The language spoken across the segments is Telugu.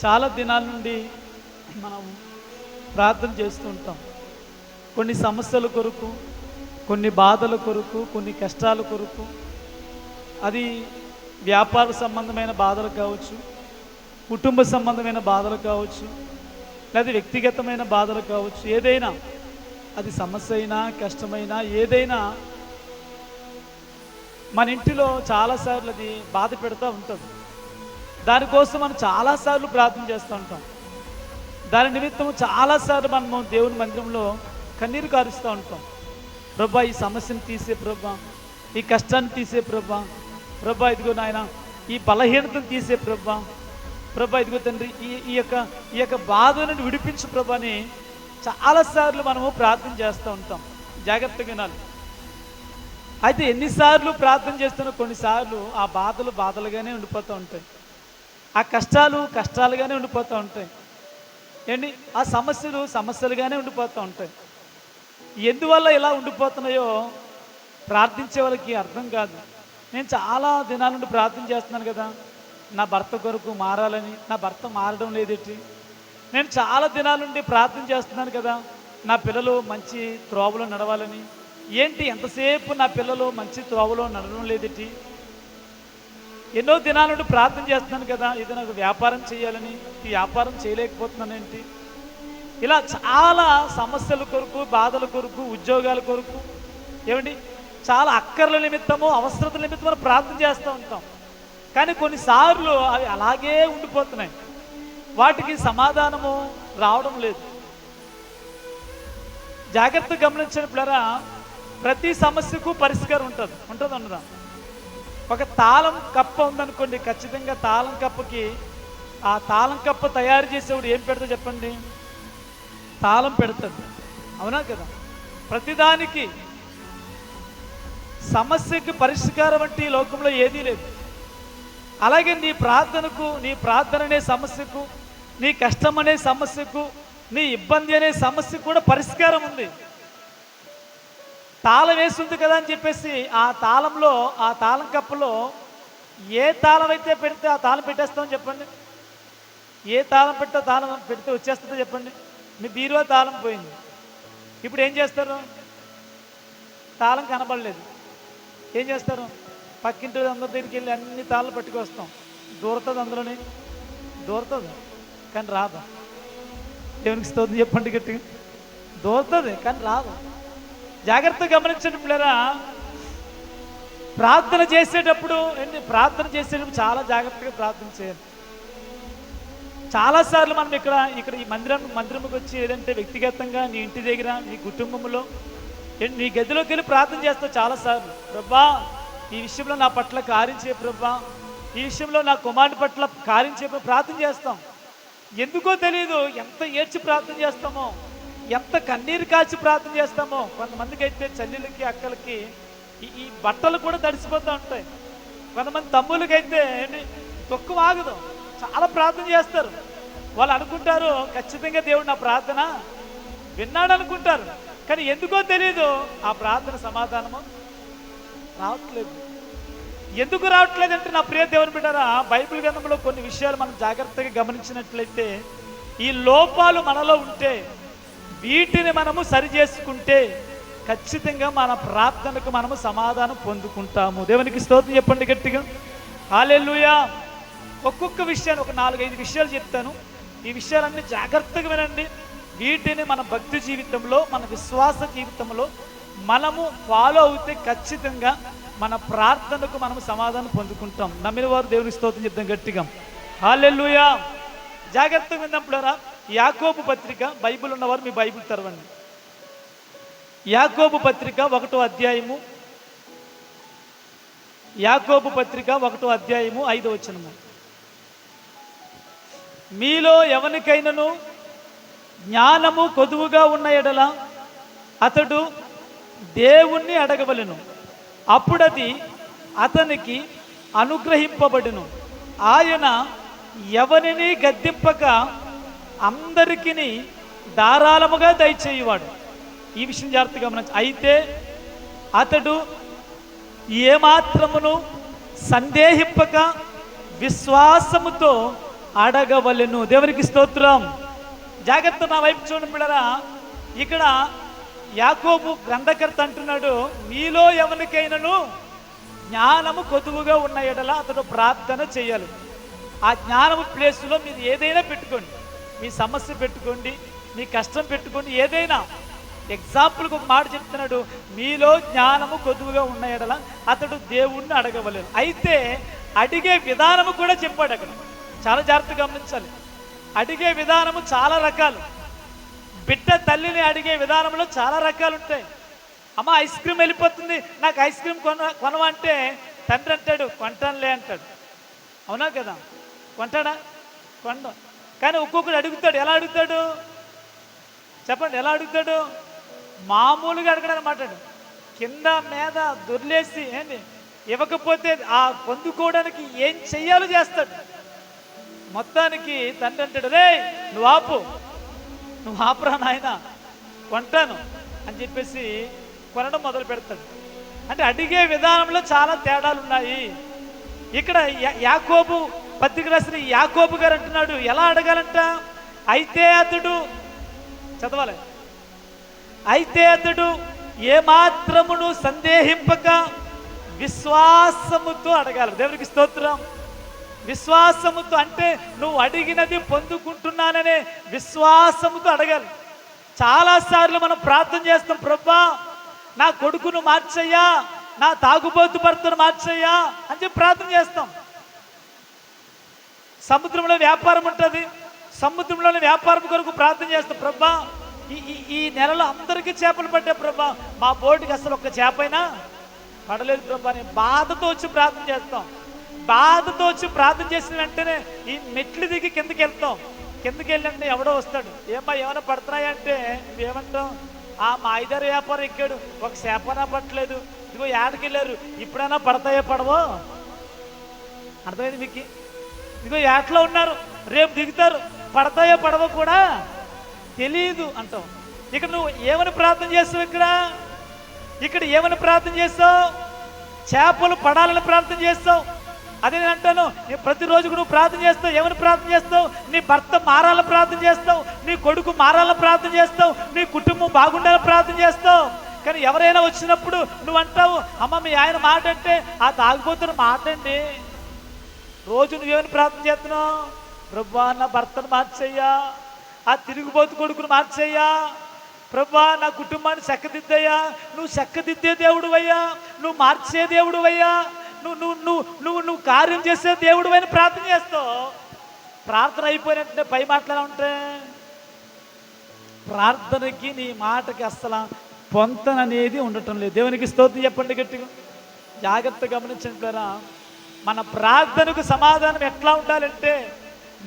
చాలా దినాల నుండి మనం ప్రార్థన చేస్తూ ఉంటాం. కొన్ని సమస్యల కొరకు, కొన్ని బాధల కొరకు, కొన్ని కష్టాల కొరకు. అది వ్యాపార సంబంధమైన బాధలు కావచ్చు, కుటుంబ సంబంధమైన బాధలు కావచ్చు, లేదా వ్యక్తిగతమైన బాధలు కావచ్చు. ఏదైనా అది సమస్య అయినా కష్టమైనా ఏదైనా మన ఇంటిలో చాలాసార్లు అది బాధ పెడతా ఉంటుంది. దానికోసం మనం చాలాసార్లు ప్రార్థన చేస్తూ ఉంటాం. దాని నిమిత్తం చాలాసార్లు మనము దేవుని మందిరంలో కన్నీరు కారుస్తూ ఉంటాం. ప్రభా, ఈ సమస్యను తీసే ప్రభా, ఈ కష్టాన్ని తీసే ప్రభా, ప్రభా ఇదిగో నాయన ఈ బలహీనతను తీసే ప్రభా, ప్రభా ఇదిగో తండ్రి ఈ యొక్క బాధను విడిపించు ప్రభా అని చాలాసార్లు మనము ప్రార్థన చేస్తూ ఉంటాం. జాగ్రత్తగా వినాలి. అయితే ఎన్నిసార్లు ప్రార్థన చేస్తున్నా కొన్నిసార్లు ఆ బాధలు బాధలుగానే ఉండిపోతూ ఉంటాయి, ఆ కష్టాలు కష్టాలుగానే ఉండిపోతూ ఉంటాయి, ఏంటి ఆ సమస్యలు సమస్యలుగానే ఉండిపోతూ ఉంటాయి. ఎందువల్ల ఇలా ఉండిపోతున్నాయో ప్రార్థించే వాళ్ళకి అర్థం కాదు. నేను చాలా దినాల నుండి ప్రార్థన చేస్తున్నాను కదా, నా భర్త కొరకు మారాలని, నా భర్త మారడం లేదేంటి. నేను చాలా దినాల నుండి ప్రార్థన చేస్తున్నాను కదా, నా పిల్లలు మంచి త్రోవలో నడవాలని, ఏంటి ఎంతసేపు నా పిల్లలు మంచి త్రోవలో నడవడం లేదేంటి. ఎన్నో దినాల నుండి ప్రార్థన చేస్తున్నాను కదా, ఇది నాకు వ్యాపారం చేయాలని, ఈ వ్యాపారం చేయలేకపోతున్నానేంటి. ఇలా చాలా సమస్యల కొరకు, బాధల కొరకు, ఉద్యోగాల కొరకు, ఏమండి చాలా అక్కర్ల నిమిత్తము, అవసరతల నిమిత్తము ప్రార్థన చేస్తూ ఉంటాం. కానీ కొన్నిసార్లు అవి అలాగే ఉండిపోతున్నాయి, వాటికి సమాధానము రావడం లేదు. జాగ్రత్తగా గమనించినప్పుడరా ప్రతి సమస్యకు పరిష్కారం ఉంటుంది ఉండదా. ఒక తాళం కప్ప ఉందనుకోండి, ఖచ్చితంగా తాళం కప్పకి ఆ తాళం కప్ప తయారు చేసేవాడు ఏం పెడతా చెప్పండి, తాళం పెడుతుంది. అవునా కదా. ప్రతిదానికి సమస్యకి పరిష్కారం అంటే ఈ లోకంలో ఏదీ లేదు. అలాగే నీ ప్రార్థనకు, నీ ప్రార్థన అనే సమస్యకు, నీ కష్టం అనే సమస్యకు, నీ ఇబ్బంది అనే సమస్యకు కూడా పరిష్కారం ఉంది. తాళం వేస్తుంది కదా అని చెప్పేసి ఆ తాళంలో, ఆ తాళం కప్పులో ఏ తాళం అయితే పెడితే ఆ తాళం పెట్టేస్తామని చెప్పండి. ఏ తాళం పెడితే వచ్చేస్తుందో చెప్పండి. మీ బీరువా తాళం పోయింది, ఇప్పుడు ఏం చేస్తారు? తాళం కనబడలేదు, ఏం చేస్తారు? పక్కింటి అందరి దగ్గరికి వెళ్ళి అన్ని తాళ్ళు పట్టుకొస్తాం. దూరతుంది, అందులోనే దూరతుంది కానీ రాదు. దేవునికి స్తోత్రం చెప్పండి గట్టిగా. దూరతుంది కానీ రాదు. జాగ్రత్తగా గమనించండి పిల్లరా, ప్రార్థన చేసేటప్పుడు చాలా జాగ్రత్తగా ప్రార్థన చేయాలి. చాలాసార్లు మనం ఇక్కడ ఈ మందిరంకి వచ్చి ఏదంటే వ్యక్తిగతంగా నీ ఇంటి దగ్గర, నీ కుటుంబంలో, నీ గదిలోకి వెళ్ళి ప్రార్థన చేస్తావు చాలాసార్లు. ప్రభా, ఈ విషయంలో నా పట్ల కార్యం చేయ ప్రభా, ఈ విషయంలో నా కుమారుడి పట్ల కార్యం చేయ ప్రార్థన చేస్తాం. ఎందుకో తెలియదు ఎంత ఏడ్చి ప్రార్థన చేస్తామో, ఎంత కన్నీరు కాచి ప్రార్థన చేస్తామో. కొంతమందికి అయితే చెల్లెలకి, అక్కలకి ఈ బట్టలు కూడా తడిసిపోతూ ఉంటాయి. కొంతమంది తమ్ములకి అయితే దుఃఖం ఆగదు, చాలా ప్రార్థన చేస్తారు. వాళ్ళు అనుకుంటారు ఖచ్చితంగా దేవుడు నా ప్రార్థన విన్నాడు అనుకుంటారు. కానీ ఎందుకో తెలియదు ఆ ప్రార్థన సమాధానము రావట్లేదు. ఎందుకు రావట్లేదంటే నా ప్రియ దేవుని బిడ్డరా, బైబిల్ గ్రంథంలో కొన్ని విషయాలు మనం జాగ్రత్తగా గమనించినట్లయితే, ఈ లోపాలు మనలో ఉంటే వీటిని మనము సరి చేసుకుంటే ఖచ్చితంగా మన ప్రార్థనకు మనము సమాధానం పొందుకుంటాము. దేవునికి స్తోత్రం చెప్పండి గట్టిగా. హల్లెలూయా. ఒక్కొక్క విషయాన్ని ఒక 4-5 విషయాలు చెప్తాను. ఈ విషయాలన్నీ జాగ్రత్తగా వినండి. వీటిని మన భక్తి జీవితంలో, మన విశ్వాస జీవితంలో మనము ఫాలో అవుతే ఖచ్చితంగా మన ప్రార్థనకు మనము సమాధానం పొందుకుంటాం. నమ్మిన వారు దేవుని స్తోత్రం చెప్తాం గట్టిగా. హల్లెలూయా. జాగ్రత్తగా విన్నప్పుడారా, యాకోబు పత్రిక, బైబిల్ ఉన్నవారు మీ బైబిల్ తెరవండి. యాకోబు పత్రిక 1వ అధ్యాయము, యాకోబు పత్రిక 1వ అధ్యాయము 5వ వచనము. మీలో ఎవరికైనాను జ్ఞానము కొదువుగా ఉన్న ఎడల అతడు దేవుణ్ణి అడగవలెను, అప్పుడది అతనికి అనుగ్రహింపబడును. ఆయన ఎవరిని గద్దింపక అందరికీ ధారాళముగా దయచేయువాడు. ఈ విషయం జాగ్రత్తగా గమనించు. అయితే అతడు ఏమాత్రమును సందేహింపక విశ్వాసముతో అడగవలెను. దేవునికి స్తోత్రం. జాగ్రత్త, నా వైపు చూడండి బిడ్డరా. ఇక్కడ యాకోబు గ్రంథకర్త అంటున్నాడు, మీలో ఎవరికైనాను జ్ఞానము కొదువుగా ఉన్న ఎడల అతడు ప్రార్థన చేయాలి. ఆ జ్ఞానము ప్లేస్లో మీరు ఏదైనా పెట్టుకోండి, మీ సమస్య పెట్టుకోండి, మీ కష్టం పెట్టుకోండి, ఏదైనా. ఎగ్జాంపుల్కి ఒక మాట చెప్తున్నాడు, మీలో జ్ఞానము కొదువుగా ఉన్న ఎడల అతడు దేవుణ్ణి అడగవలేను. అయితే అడిగే విధానము కూడా చెప్పాడు అక్కడ. చాలా జాగ్రత్తగా గమనించాలి. అడిగే విధానము చాలా రకాలు. బిడ్డ తల్లిని అడిగే విధానంలో చాలా రకాలు ఉంటాయి. అమ్మ ఐస్ క్రీమ్ వెళ్ళిపోతుంది, నాకు ఐస్ క్రీమ్ కొనవంటే తండ్రి అంటాడు కొంటానులే అంటాడు. అవునా కదా? కొంటాడా? కొండ. కానీ ఒక్కొక్కడు అడుగుతాడు. ఎలా అడుగుతాడు చెప్పండి? ఎలా అడుగుతాడు? మామూలుగా అడగడం మాట్లాడు, కింద మీద దొర్లేసి ఏంటి ఇవ్వకపోతే ఆ పొందుకోవడానికి ఏం చెయ్యాలో చేస్తాడు. మొత్తానికి తండ్రి అంటాడు, రే నువ్వు ఆపురా నాయన, కొంటాను అని చెప్పేసి కొనడం మొదలు పెడతాడు. అంటే అడిగే విధానంలో చాలా తేడాలు ఉన్నాయి. ఇక్కడ యాకోబు పత్రిక రాసిన యాకోబు గారు అంటున్నాడు, ఎలా అడగాలంట? అయితే అతడు చదవాలి. అయితే అతడు ఏమాత్రమును సందేహింపక విశ్వాసముతో అడగాలి. దేవునికి స్తోత్రం. విశ్వాసముతో అంటే నువ్వు అడిగినది పొందుకుంటున్నాననే విశ్వాసముతో అడగాలి. చాలాసార్లు మనం ప్రార్థన చేస్తాం, ప్రభువా నా కొడుకును మార్చయ్యా, నా తాగుబోతు భర్తను మార్చయ్యా అని చెప్పి ప్రార్థన చేస్తాం. సముద్రంలో వ్యాపారం ఉంటుంది, సముద్రంలోని వ్యాపారం కొరకు ప్రార్థన చేస్తాం, ప్రభువా ఈ నెలలో అందరికీ చేపలు పడ్డాయి ప్రభా, మా బోటికి అసలు ఒక్క చేపైనా పడలేదు ప్రభా అని బాధతో వచ్చి ప్రార్థన చేస్తాం. బాధతో వచ్చి ప్రార్థన చేసిన వెంటనే ఈ మెట్లు దిగి కిందకి వెళ్తాం. కిందకి వెళ్ళంటే ఎవడో వస్తాడు, ఏమైనా పడుతున్నాయంటే ఏమంటాం? మా 5-6 వ్యాపారం ఎక్కాడు, ఒక చేపనా పట్టలేదు, ఇదిగో ఏడకి వెళ్ళారు, ఇప్పుడైనా పడతాయో పడవో? అర్థమైంది మీకు? ఇదిగో ఏట్లో ఉన్నారు, రేపు దిగుతారు, పడతాయో పడవో కూడా తెలీదు అంటాం. ఇక్కడ నువ్వు ఏమని ప్రార్థన చేస్తావు? ఇక్కడ ఏమని ప్రార్థన చేస్తావు? చేపలు పడాలని ప్రార్థన చేస్తావు. అదే నేను అంటాను, ప్రతిరోజు నువ్వు ప్రార్థన చేస్తావు. ఏమని ప్రార్థన చేస్తావు? నీ భర్త మారాలని ప్రార్థన చేస్తావు, నీ కొడుకు మారాలని ప్రార్థన చేస్తావు, నీ కుటుంబం బాగుండాలని ప్రార్థన చేస్తావు. కానీ ఎవరైనా వచ్చినప్పుడు నువ్వు అంటావు, అమ్మ మీ ఆయన మాట అంటే ఆ తాగిపోతున్న మాట అండి. రోజు నువ్వేమని ప్రార్థన చేస్తున్నావు? ప్రభువా నా భర్తను మార్చయ్యా, ఆ తిరుగుబోతు కొడుకును మార్చయ్యా, ప్రభువా నా కుటుంబాన్ని చక్కదిద్దయ్యా. నువ్వు చక్కదిద్దే దేవుడు అయ్యా, నువ్వు మార్చే దేవుడు అయ్యా, నువ్వు కార్యం చేసే దేవుడు అని ప్రార్థన చేస్తావు. ప్రార్థన అయిపోయినట్టే పై మాటలు ఉంటే ప్రార్థనకి నీ మాటకి అస్సలు పొంతననేది ఉండటం లేదు. దేవునికి స్తోత్రం చెప్పండి గట్టిగా. జాగ్రత్తగా గమనించంటారా, మన ప్రార్థనకు సమాధానం ఎట్లా ఉండాలంటే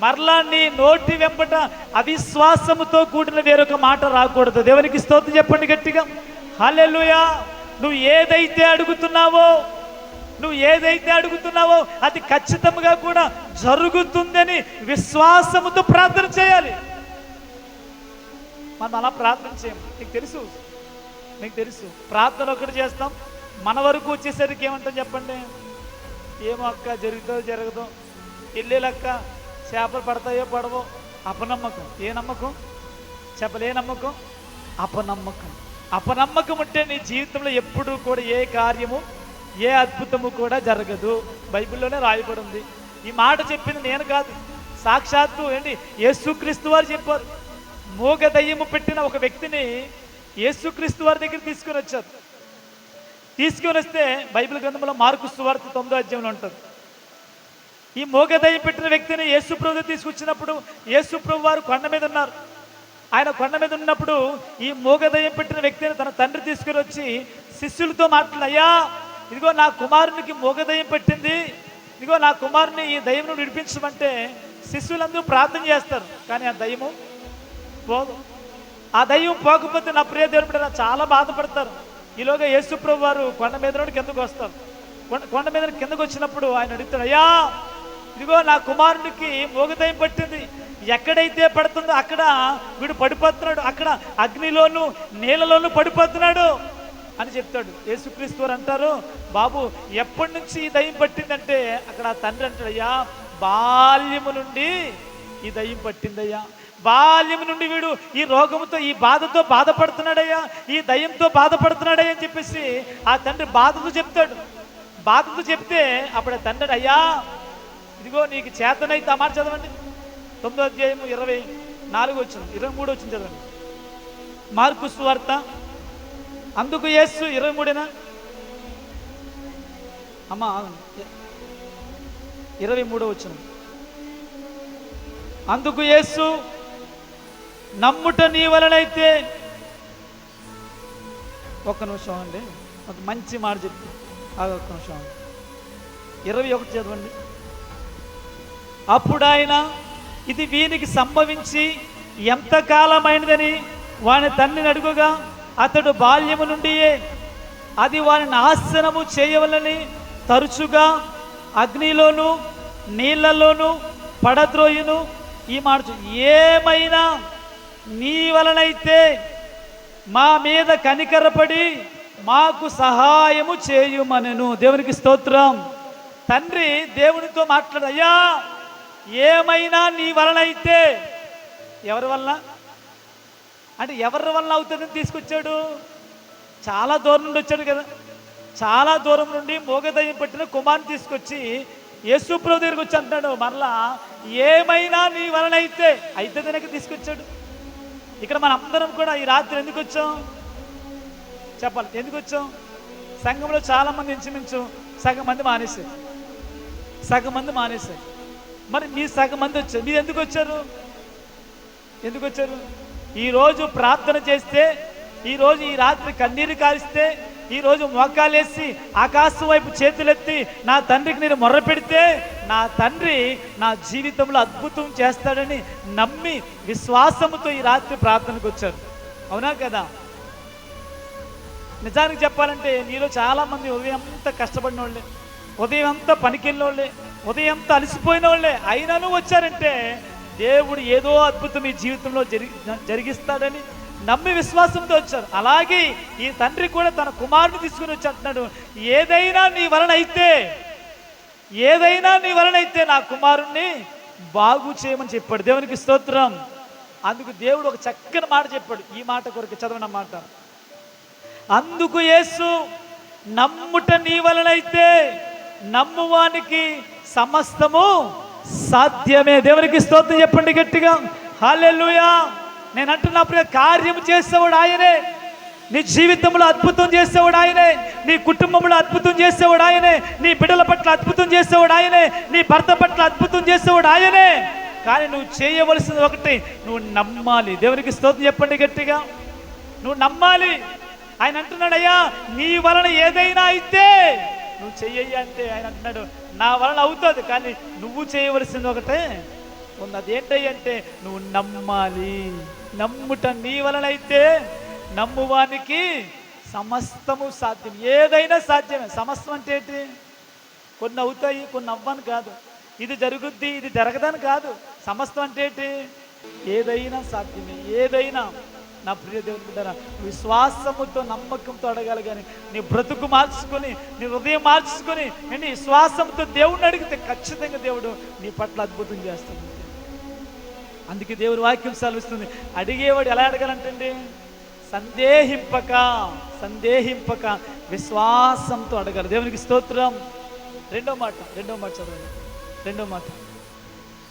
మరలా నీ నోటి వెంబట అవిశ్వాసముతో కూడిన వేరొక మాట రాకూడదు. దేవునికి స్తోత్రం చెప్పండి గట్టిగా. హల్లెలూయా. నువ్వు ఏదైతే అడుగుతున్నావో అది ఖచ్చితంగా కూడా జరుగుతుందని విశ్వాసముతో ప్రార్థన చేయాలి. మనం అలా ప్రార్థన చేయము. నీకు తెలుసు ప్రార్థన ఒకటి చేస్తాం, మన వరకు వచ్చేసరికి ఏమంటాం చెప్పండి? ఏమో అక్క, జరగదో ఇల్లేలక్క, చేపలు పడతాయో పడవో, అపనమ్మకం. ఏ నమ్మకం చెప్పలే? నమ్మకం అపనమ్మకం ఉంటే నీ జీవితంలో ఎప్పుడూ కూడా ఏ కార్యము ఏ అద్భుతము కూడా జరగదు. బైబిల్లోనే రాయబడి ఉంది. ఈ మాట చెప్పింది నేను కాదు, సాక్షాత్తు యేసుక్రీస్తు వారు చెప్పారు. మూగ దయ్యము పెట్టిన ఒక వ్యక్తిని యేసుక్రీస్తు వారి దగ్గర తీసుకొని వస్తే బైబిల్ గ్రంథంలో మార్కు సువార్త 9వ అధ్యాయంలో ఉంటుంది. ఈ మూగ దయ్యం పెట్టిన వ్యక్తిని యేసుప్రభు తీసుకొచ్చినప్పుడు యేసుప్రభు వారు కొండ మీద ఉన్నారు. ఆయన కొండ మీద ఉన్నప్పుడు ఈ మూగ దయ్యం పెట్టిన వ్యక్తిని తన తండ్రి తీసుకుని వచ్చి శిష్యులతో మాట్లాడు, అయ్యా ఇదిగో నా కుమారునికి మూగ దయ్యం పెట్టింది, ఇదిగో నా కుమారుని ఈ దయ్యంను విడిపించమంటే శిష్యులందరూ ప్రార్థన చేస్తారు, కానీ ఆ దయ్యము పోదు. ఆ దయ్యం పోకపోతే నా ప్రియ దేవుడు చాలా బాధపడతారు. ఈలోగా యేసుప్రభు వారు కొండ మీద నుండి కిందకు వస్తారు. కొండ మీద కిందకు వచ్చినప్పుడు ఆయన అడుగుతాడు, అయ్యా ఇదిగో నా కుమారునికి మూగదయ్యం పట్టింది, ఎక్కడైతే పడుతుందో అక్కడ వీడు పడిపోతున్నాడు, అక్కడ అగ్నిలోను నీళ్ళలోనూ పడిపోతున్నాడు అని చెప్తాడు. యేసుక్రీస్తు వారు అంటారు, బాబు ఎప్పటి నుంచి ఈ దయ్యం పట్టిందంటే అక్కడ తండ్రి అంటాడు, అయ్యా బాల్యము నుండి ఈ దయ్యం పట్టిందయ్యా, బాల్యం నుండి వీడు ఈ రోగంతో ఈ బాధతో బాధపడుతున్నాడయ్యా, ఈ దయ్యంతో బాధపడుతున్నాడయ్యా అని చెప్పేసి ఆ తండ్రి బాధతో చెప్తాడు. బాధతో చెప్తే అప్పుడు ఆ తండ్రి, అయ్యా ఇదిగో నీకు చేతనైతే ఆ మాట చదవండి, 9వ అధ్యాయము 24 వచ్చింది 23 వచ్చింది చదవండి. మార్కు సువార్త. అందుకు యేసు 23 అమ్మా 23 వచ్చింది. అందుకు యేసు, నమ్ముట నీ వలనైతే, ఒక్క నిమిషం అండి, ఒక మంచి మాట చెప్తే ఒక్క నిమిషం అండి, 21 చదవండి. అప్పుడు ఆయన, ఇది వీనికి సంభవించి ఎంతకాలమైనదని వాని తండ్రిని అడుగుగా, అతడు బాల్యము నుండియే అది వాని నాశనము చేయవలని తరచుగా అగ్నిలోను నీళ్లలోను పడద్రోయును. ఈ మాట, ఏమైనా నీ వలనైతే మా మీద కనికరపడి మాకు సహాయము చేయుమనెను. దేవునికి స్తోత్రం. తండ్రి దేవునితో మాట్లాడు, అయ్యా ఏమైనా నీ వలనైతే, ఎవరి వల్ల అంటే ఎవరి వల్ల అవుతుందని తీసుకొచ్చాడు? చాలా దూరం నుండి వచ్చాడు కదా, చాలా దూరం నుండి మోగదయ్యం పట్టిన కుమార్ని తీసుకొచ్చి యేసు ప్రభు దగ్గరికి వచ్చి అంటున్నాడు, మరలా ఏమైనా నీ వలనైతే అయితే దానికి తీసుకొచ్చాడు. ఇక్కడ మన అందరం కూడా ఈ రాత్రి ఎందుకు వచ్చాం చెప్పాలి? ఎందుకు వచ్చాం? సంఘంలో చాలామంది ఇంచుమించు సగం మంది మానేశారు, సగం మంది మానేశారు. మరి మీ సగం మంది వచ్చారు, మీరు ఎందుకు వచ్చారు? ఎందుకు వచ్చారు? ఈరోజు ప్రార్థన చేస్తే, ఈరోజు ఈ రాత్రి కన్నీరు కారిస్తే, ఈరోజు మోకాలేసి ఆకాశం వైపు చేతులెత్తి నా తండ్రికి నేను మొర్ర పెడితే నా తండ్రి నా జీవితంలో అద్భుతం చేస్తాడని నమ్మి విశ్వాసముతో ఈ రాత్రి ప్రార్థనకు వచ్చారు. అవునా కదా? నిజానికి చెప్పాలంటే నీలో చాలామంది ఉదయం అంతా కష్టపడిన వాళ్ళే, ఉదయం అంతా పనికెళ్ళిన వాళ్ళే, ఉదయం అంతా అలసిపోయిన వాళ్ళే, అయినాను వచ్చారంటే దేవుడు ఏదో అద్భుతం ఈ జీవితంలో జరిగిస్తాడని నమ్మి విశ్వాసంతో వచ్చారు. అలాగే ఈ తండ్రి కూడా తన కుమారుని తీసుకుని వచ్చి అంటున్నాడు, ఏదైనా నీ వలనైతే, ఏదైనా నీ వలనైతే నా కుమారుణ్ణి బాగు చేయమని చెప్పాడు. దేవునికి స్తోత్రం. అందుకు దేవుడు ఒక చక్కని మాట చెప్పాడు. ఈ మాట కొరకు చదవన మాట. అందుకు యేసు, నమ్ముట నీ వలనైతే నమ్మువానికి సమస్తము సాధ్యమే. దేవునికి స్తోత్రం చెప్పండి గట్టిగా, హల్లెలూయా. నేను అంటున్నప్పుడు కార్యం చేసేవాడు ఆయనే, నీ జీవితంలో అద్భుతం చేసేవాడు ఆయనే, నీ కుటుంబంలో అద్భుతం చేసేవాడు ఆయనే, నీ బిడ్డల పట్ల అద్భుతం చేసేవాడు ఆయనే, నీ భర్త పట్ల అద్భుతం చేసేవాడు ఆయనే. కానీ నువ్వు చేయవలసింది ఒకటి, నువ్వు నమ్మాలి. దేవునికి స్తోత్రం చెప్పండి గట్టిగా, నువ్వు నమ్మాలి. ఆయన అంటున్నాడు, అయ్యా నీ వలన ఏదైనా అయితే నువ్వు చెయ్యి అంటే ఆయన అంటున్నాడు, నా వలన అవుతుంది, కానీ నువ్వు చేయవలసింది ఒకటే ఉంది. అదేంటంటే నువ్వు నమ్మాలి. నమ్ముట నీ వలనైతే నమ్మువానికి సమస్తము సాధ్యం. ఏదైనా సాధ్యమే. సమస్తం అంటే ఏంటి? కొన్ని అవుతాయి, కొన్ని అవ్వని కాదు. ఇది జరుగుద్ది, ఇది జరగదని కాదు. సమస్తం అంటే ఏంటి? ఏదైనా సాధ్యమే. ఏదైనా. నా ప్రియ దేవుని బిడ్డలారా, విశ్వాసముతో నమ్మకంతో అడగాలి. కానీ నీ బ్రతుకు మార్చుకొని, నీ హృదయం మార్చుకొని, నీ విశ్వాసంతో దేవుడిని అడిగితే ఖచ్చితంగా దేవుడు నీ పట్ల అద్భుతం చేస్తాడు. అందుకే దేవుడు వాక్యం సెలవిస్తుంది, అడిగేవాడు ఎలా అడగాలంటండి? సందేహింపక, సందేహింపక విశ్వాసంతో అడగాలి. దేవునికి స్తోత్రం. రెండో మాట చదవండి. రెండో మాట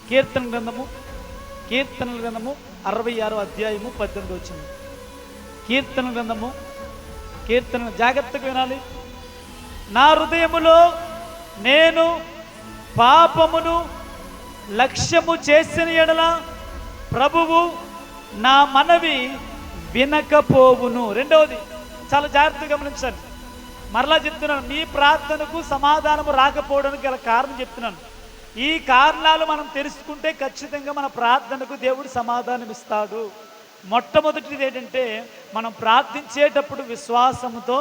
కీర్తన గ్రంథము 66వ అధ్యాయము 18 వచ్చింది. కీర్తన జాగ్రత్తగా వినాలి. నా హృదయములో నేను పాపమును లక్ష్యము చేసిన ఎడల ప్రభువు నా మనవి వినకపోవును. రెండవది చాలా జాగ్రత్తగా గమనించండి. మరలా చెప్తున్నాను, మీ ప్రార్థనకు సమాధానము రాకపోవడానికి గల కారణం చెప్తున్నాను. ఈ కారణాలు మనం తెలుసుకుంటే ఖచ్చితంగా మన ప్రార్థనకు దేవుడు సమాధానం ఇస్తాడు. మొట్టమొదటిది ఏంటంటే మనం ప్రార్థించేటప్పుడు విశ్వాసముతో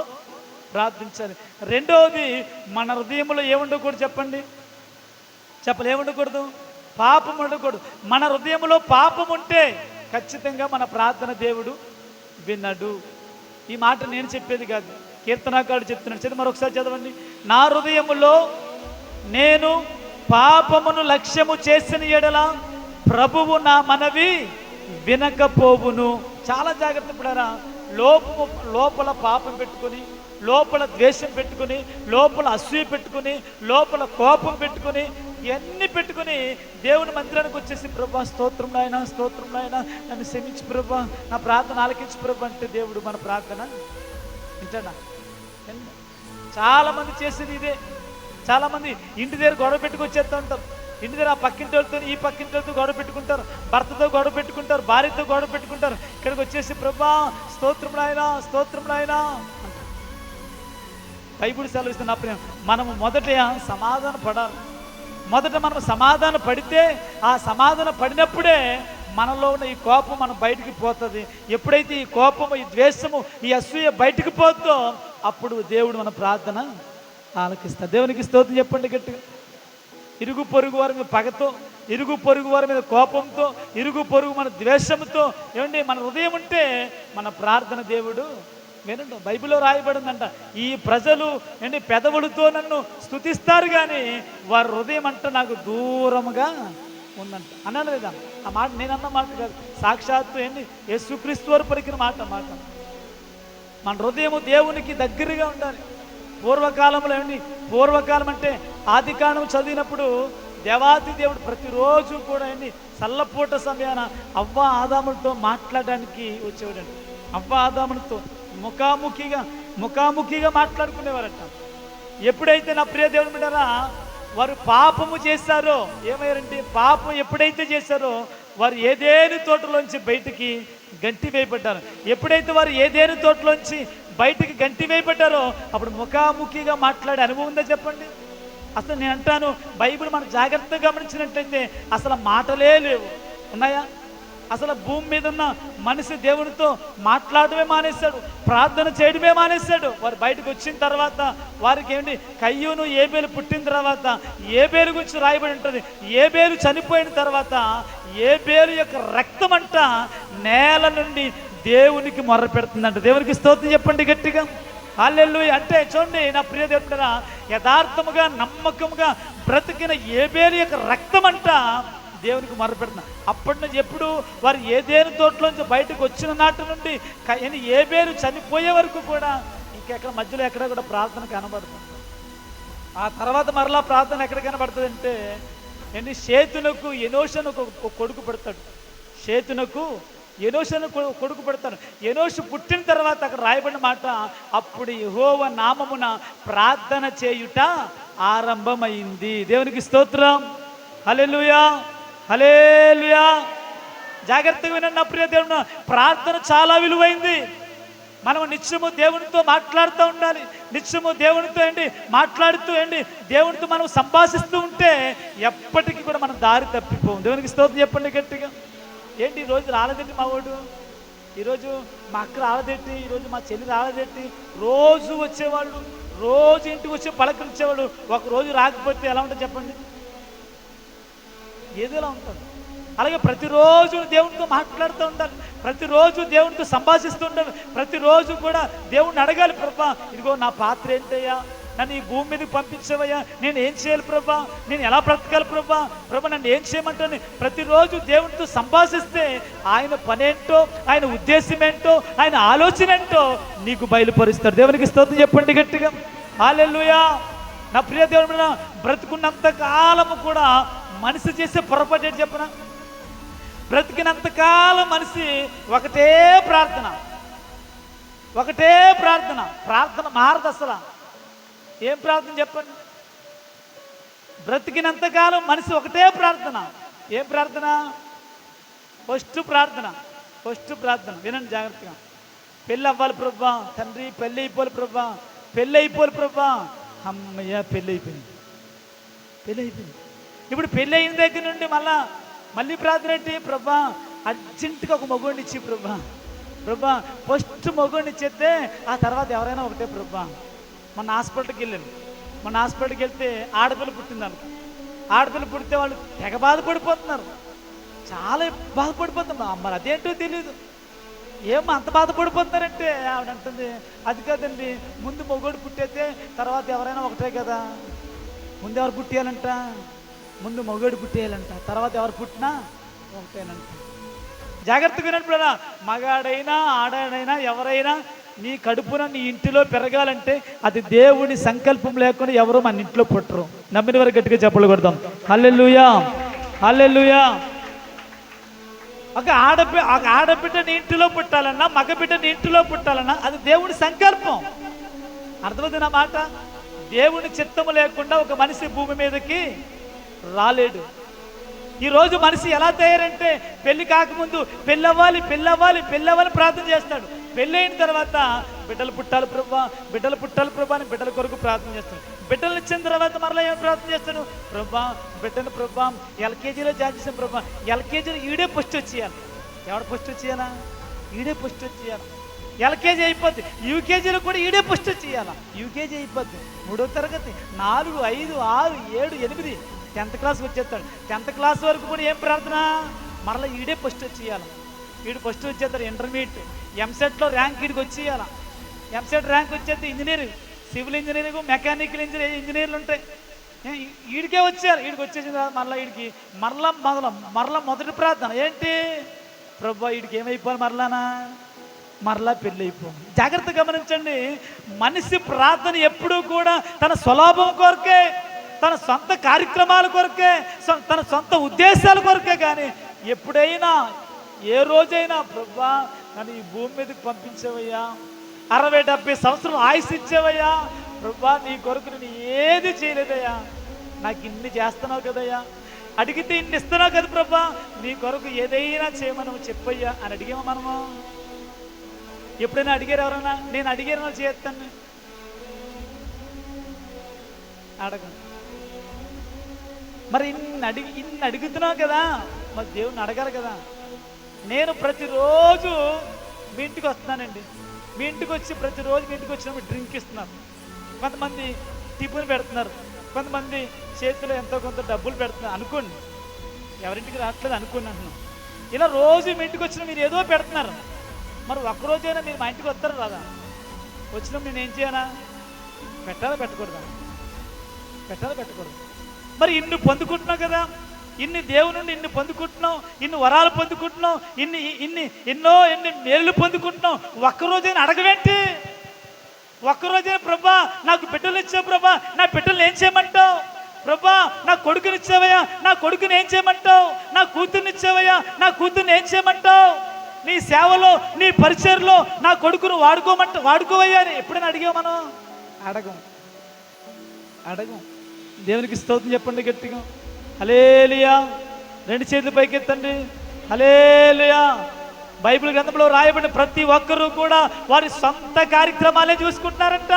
ప్రార్థించాలి. రెండవది మన హృదయంలో ఏముండకూడదు చెప్పండి? ఏముండకూడదు? పాపం ఉండకూడదు. మన హృదయంలో పాపం ఉంటే ఖచ్చితంగా మన ప్రార్థన దేవుడు వినడు. ఈ మాట నేను చెప్పేది కాదు, కీర్తనాకారుడు చెప్తున్నాడు. చదువు మరొకసారి చదవండి. నా హృదయములో నేను పాపమును లక్ష్యము చేసిన ఎడల ప్రభువు నా మనవి వినకపోవును. చాలా జాగ్రత్త పడారా. లోపల పాపం పెట్టుకొని, లోపల ద్వేషం పెట్టుకుని, లోపల అసూయ పెట్టుకుని, లోపల కోపం పెట్టుకుని, ఇవన్నీ పెట్టుకుని దేవుని మందిరానికి వచ్చేసి ప్రభా స్తోత్రం నాయన, స్తోత్రం నాయన, నన్ను క్షమించు ప్రభా, నా ప్రార్థన ఆలకించు ప్రభా అంటే దేవుడు మన ప్రార్థన వింటాడా? చాలామంది చేసేది ఇదే. చాలామంది ఇంటి దగ్గర గొడవ పెట్టుకొచ్చేస్తూ ఉంటారు. ఇంటి దగ్గర ఆ పక్కింటి వాళ్ళతో ఈ పక్కింటి వాళ్ళతో గొడవ పెట్టుకుంటారు, భర్తతో గొడవ పెట్టుకుంటారు, భార్యతో గొడవ పెట్టుకుంటారు. ఇక్కడికి వచ్చేసి ప్రభా స్తోత్రం నాయన, స్తోత్రం నాయన అంటారు. బైబిల్ సెలవిస్తున్న ప్రేమ మనము మొదట సమాధాన పడాలి. మొదట మనం సమాధాన పడితే, ఆ సమాధాన పడినప్పుడే మనలో ఉన్న ఈ కోపం మనం బయటికి పోతుంది. ఎప్పుడైతే ఈ కోపము, ఈ ద్వేషము, ఈ అసూయ బయటికి పోతుందో అప్పుడు దేవుడు మన ప్రార్థన ఆలకిస్తాడు. దేవునికి స్తోత్రం చెప్పండి గట్టిగా. ఇరుగు పొరుగు వారి మీద పగతో, ఇరుగు పొరుగు వారి మీద కోపంతో, ఇరుగు పొరుగు మన ద్వేషంతో ఏమండి మన హృదయం ఉంటే మన ప్రార్థన దేవుడు వినండి. బైబిల్లో రాయబడిందంట, ఈ ప్రజలు ఏంటి పెదవులతో నన్ను స్తుతిస్తారు కానీ వారి హృదయం అంట నాకు దూరముగా ఉందంట అన్నాను లేదా? ఆ మాట నేనన్న మాట కాదు, సాక్షాత్తు ఏంటి యేసుక్రీస్తు వారు పలికిన మాట. మన హృదయము దేవునికి దగ్గరగా ఉండాలి. పూర్వకాలంలో ఏమండి, పూర్వకాలం అంటే ఆది కాండం చదివినప్పుడు దేవాది దేవుడు ప్రతిరోజు కూడా ఏంటి చల్లపూట సమయాన అవ్వ ఆదాములతో మాట్లాడడానికి వచ్చేవాడండి. అవ్వ ఆదాములతో ముఖాముఖిగా మాట్లాడుకునేవారట. ఎప్పుడైతే నా ప్రియ దేవుడు బిడ్డలారా వారు పాపము చేశారో, ఏమయ్యారంటే పాపం ఎప్పుడైతే చేశారో వారు ఏదేని తోటలోంచి బయటికి గంటి వేయబడ్డారు. ఎప్పుడైతే వారు ఏదేని తోటలోంచి బయటికి గంటి వేయబడ్డారో అప్పుడు ముఖాముఖిగా మాట్లాడే అనుభవం ఉందా చెప్పండి? అసలు నేను అంటాను, బైబిల్ మనం జాగ్రత్తగా గమనించినట్లయితే అసలు మాటలే లేవు. ఉన్నాయా? అసలు భూమి మీద ఉన్న మనిషి దేవునితో మాట్లాడమే మానేశాడు, ప్రార్థన చేయడమే మానేశాడు. వారు బయటకు వచ్చిన తర్వాత వారికి ఏంటి కయ్యూను ఏబేలు పుట్టిన తర్వాత ఏబేలు గురించి రాయబడి ఉంటుంది. ఏబేలు చనిపోయిన తర్వాత ఏబేలు యొక్క రక్తం అంట నేల నుండి దేవునికి మొర్ర పెడుతుందంట. దేవునికి స్తోత్రం చెప్పండి గట్టిగా. హల్లెలూయా. అంటే చూడండి నా ప్రియ దేవుడా, యథార్థముగా నమ్మకముగా బ్రతికిన ఏబేలు యొక్క రక్తం అంట దేవునికి మొర్ర పెడుతున్నా. అప్పటి నుంచి ఎప్పుడు వారు ఏదేని తోటలోంచి బయటకు వచ్చిన నాటి నుండి ఏబేలు చనిపోయే వరకు కూడా ఇంకెక్కడ మధ్యలో ఎక్కడ కూడా ప్రార్థన కనబడుతుంది. ఆ తర్వాత మరలా ప్రార్థన ఎక్కడ కనబడుతుంది అంటే ఏంటి, షేతునకు ఎనోషునకు కొడుకు పెడతాడు. షేతునకు ఎనోషును కొడుకు పెడతాడు. ఎనోషు పుట్టిన తర్వాత అక్కడ రాయబడిన మాట, అప్పుడు యెహోవా నామమున ప్రార్థన చేయుట ఆరంభమైంది. దేవునికి స్తోత్రం. హల్లెలూయా, హల్లెలూయా. జాగ్రత్తగా వినండి నా ప్రియ దేవుడు, ప్రార్థన చాలా విలువైంది. మనం నిత్యము దేవునితో మాట్లాడుతూ ఉండాలి. నిత్యము దేవునితో మాట్లాడుతూ దేవునితో మనం సంభాషిస్తూ ఉంటే ఎప్పటికీ కూడా మనం దారి తప్పిపోం. దేవునికి స్తోత్రం చెప్పండి గట్టిగా. ఈరోజు రాలేదండి మా వాడు, ఈరోజు మా అక్క రాలేదేంటి, ఈరోజు మా చెల్లి రాలేదేంటి. రోజు వచ్చేవాళ్ళు, రోజు ఇంటికి వచ్చి పలకరించేవాళ్ళు, ఒకరోజు రాకపోతే ఎలా ఉంటుంది చెప్పండి? ఏదోలా ఉంటుంది. అలాగే ప్రతిరోజు దేవునితో మాట్లాడుతూ ఉండాలి, ప్రతిరోజు దేవునితో సంభాషిస్తూ ఉండాలి, ప్రతిరోజు కూడా దేవుణ్ణి అడగాలి. ప్రభా ఇదిగో నా పాత్ర ఏంటయ్యా, నన్ను ఈ భూమి మీదకి పంపించవయ్యా, నేను ఏం చేయాలి ప్రభా, నేను ఎలా బ్రతకాలి ప్రభా, నన్ను ఏం చేయమంటాను. ప్రతిరోజు దేవునితో సంభాషిస్తే ఆయన పనేంటో, ఆయన ఉద్దేశం ఏంటో, ఆయన ఆలోచన ఏంటో నీకు బయలుపరుస్తాడు. దేవునికి స్తోత్రం చెప్పండి గట్టిగా. హల్లెలూయా. నా ప్రియ దేవుడు, బ్రతుకున్నంత కాలము కూడా మనిషి చేసే పొరపాటు ఏంటి చెప్పనా? బ్రతికినంతకాలం మనిషి ఒకటే ప్రార్థన, ఒకటే ప్రార్థన. ప్రార్థన మారదు అసలు. ఏం ప్రార్థన చెప్పండి? బ్రతికినంతకాలం మనిషి ఒకటే ప్రార్థన. ఏం ప్రార్థన? ఫస్ట్ ప్రార్థన వినండి జాగ్రత్తగా. పెళ్ళి అవ్వాలి ప్రభా, తండ్రి పెళ్ళి అయిపోవాలి ప్రభా, పెళ్ళి అయిపోవాలి ప్రభా. అమ్మయ్య పెళ్ళి అయిపోయింది. ఇప్పుడు పెళ్ళి అయిన దగ్గర నుండి మళ్ళీ ప్రార్థన ఏంటి? ప్రభా అర్జెంటుగా ఒక మగోడిని ఇచ్చి ప్రభా ఫస్ట్ మగోడిని ఇచ్చేస్తే ఆ తర్వాత ఎవరైనా ఒకటే ప్రభా. మొన్న హాస్పిటల్కి వెళ్తే ఆడపిల్ల పుట్టిందనుకో, ఆడపిల్ల పుడితే వాళ్ళు తెగ బాధపడిపోతున్నారు, చాలా బాధపడిపోతున్నారు. మరి అదేంటో తెలియదు, ఏమో అంత బాధపడిపోతున్నారంటే ఆవిడ అంటుంది, అది కాదండి ముందు మగోడు పుట్టేస్తే తర్వాత ఎవరైనా ఒకటే కదా, ముందు ఎవరు పుట్టేయాలంట? ముందు మగోడు పుట్టేయాలంట, తర్వాత ఎవరు పుట్టినా ఒకటేనంట. జాగ్రత్తగా వినప్పుడైనా మగాడైనా ఆడాడైనా ఎవరైనా నీ కడుపున నీ ఇంటిలో పెరగాలంటే అది దేవుని సంకల్పం లేకుండా ఎవరు మన ఇంట్లో పుట్టరు. నమ్మిన వారు గట్టిగా చెప్పలు కొడదాం. హల్లెలూయా, హల్లెలూయా. ఒక ఆడబిడ్డ నీ ఇంటిలో పుట్టాలన్నా, మగబిడ్డ నీ ఇంటిలో పుట్టాలన్నా అది దేవుని సంకల్పం. అర్థమవుతుంది నా మాట? దేవుని చిత్తము లేకుండా ఒక మనిషి భూమి మీదకి రాలేడు. ఈరోజు మనిషి ఎలా తయారంటే పెళ్లి కాకముందు పెళ్ళవ్వాలి ప్రార్థన చేస్తాడు. పెళ్ళైన తర్వాత బిడ్డలు పుట్టాలి ప్రభా, బిడ్డలు పుట్టాలి ప్రభా అని బిడ్డల కొరకు ప్రార్థన చేస్తాడు. బిడ్డలు ఇచ్చిన తర్వాత మరలా ఏమైనా ప్రార్థన చేస్తాడు, ప్రభా బిడ్డను ప్రభా ఎల్కేజీలో జాయిన్ చేసాం ప్రభా, ఎల్కేజీలో ఈడే ఫస్ట్ వచ్చేయాలి. ఎవడు ఫస్ట్ వచ్చేయాలా? ఈడే ఫస్ట్ వచ్చేయాలి. ఎల్కేజీ అయిపోద్ది, యూకేజీలో కూడా ఈడే ఫస్ట్ వచ్చేయాలా. యూకేజీ అయిపోద్ది, 3వ తరగతి, 4, 5, 6, 7, 8, 10th క్లాస్కి వచ్చేస్తాడు. 10th క్లాస్ వరకు కూడా ఏం ప్రార్థన? మరలా ఈడే ఫస్ట్ వచ్చేయాలి. వీడు ఫస్ట్ వచ్చేస్తాడు. ఇంటర్మీడియట్, ఎంసెట్లో ర్యాంక్ వీడికి వచ్చేయాల. ఎంసెట్ ర్యాంక్ వచ్చేస్తే ఇంజనీరింగ్, సివిల్ ఇంజనీరింగ్, మెకానికల్ ఇంజనీర్లు ఉంటాయి. వీడికే వచ్చేయాలి. వీడికి వచ్చేసిన తర్వాత మరలా వీడికి మరలా మొదటి ప్రార్థన ఏంటి? ప్రభా వీడికి ఏమైపోవాలి? మరలా పెళ్ళి అయిపోవాలి. జాగ్రత్త గమనించండి, మనిషి ప్రార్థన ఎప్పుడూ కూడా తన స్వలాభం కొరకే, తన సొంత కార్యక్రమాల కొరకే, తన సొంత ఉద్దేశాల కొరకే. కానీ ఎప్పుడైనా ఏ రోజైనా ప్రభా నన్ను ఈ భూమి మీదకి పంపించేవయ్యా, 60-70 సంవత్సరాలు ఆయుష్ ఇచ్చేవయ్యా ప్రభా, నీ కొరకు నేను ఏది చేయలేదయ్యా, నాకు ఇన్ని చేస్తున్నావు కదయ్యా, అడిగితే ఇన్ని ఇస్తున్నావు కదా ప్రభా, నీ కొరకు ఏదైనా చేయమని చెప్పయ్యా అని అడిగామా మనము? ఎప్పుడైనా అడిగారు ఎవరన్నా? నేను అడిగాను చేస్తాను, అడగను. మరి ఇన్ని అడుగుతున్నావు కదా, మరి దేవుని అడగారు కదా. నేను ప్రతిరోజు మీ ఇంటికి వస్తున్నానండి, మీ ఇంటికి వచ్చి ప్రతిరోజు మీ ఇంటికి వచ్చినప్పుడు డ్రింక్ ఇస్తున్నారు, కొంతమంది టిఫిన్ పెడుతున్నారు, కొంతమంది చేతిలో ఎంతో కొంత డబ్బులు పెడుతున్నారు అనుకోండి. ఎవరింటికి రావట్లేదు అనుకోండి అంటున్నాను. ఇలా రోజు మీ ఇంటికి వచ్చిన మీరు ఏదో పెడుతున్నారు. మరి ఒక్కరోజైనా మీరు మా ఇంటికి వస్తారు రాదా? వచ్చినప్పుడు నేను ఏం చేయాలా? పెట్టాలా పెట్టకూడదా? పెట్టకూడదు. మరి ఇన్ని పొందుకుంటున్నావు కదా, ఇన్ని దేవుని నుండి ఇన్ని పొందుకుంటున్నాం, ఇన్ని వరాలు పొందుకుంటున్నాం, ఎన్నో మేలు పొందుకుంటున్నాం. ఒక్కరోజైనా అడగవేంటి? ఒక్కరోజైనా ప్రభా నాకు బిడ్డలు ఇచ్చావు ప్రభా, నా బిడ్డలు ఏం చేయమంటావు ప్రభా, నా కొడుకుని ఇచ్చావయ్యా, నా కొడుకుని ఏం చేయమంటావు, నా కూతుర్ని ఇచ్చావయ్యా, నా కూతుర్ని ఏం చేయమంటావు, నీ సేవలో నీ పరిచర్లో నా కొడుకును వాడుకోవయ్యా అని ఎప్పుడైనా అడిగావు మనం? అడగం. దేవునికి స్తోత్రం చెప్పండి గట్టిగా. హల్లెలూయా. 2 చేతులు పైకెత్తండి. హల్లెలూయా. బైబిల్ గ్రంథంలో రాయబడిన ప్రతి ఒక్కరూ కూడా వారి సొంత కార్యక్రమాలే చూసుకుంటున్నారంట.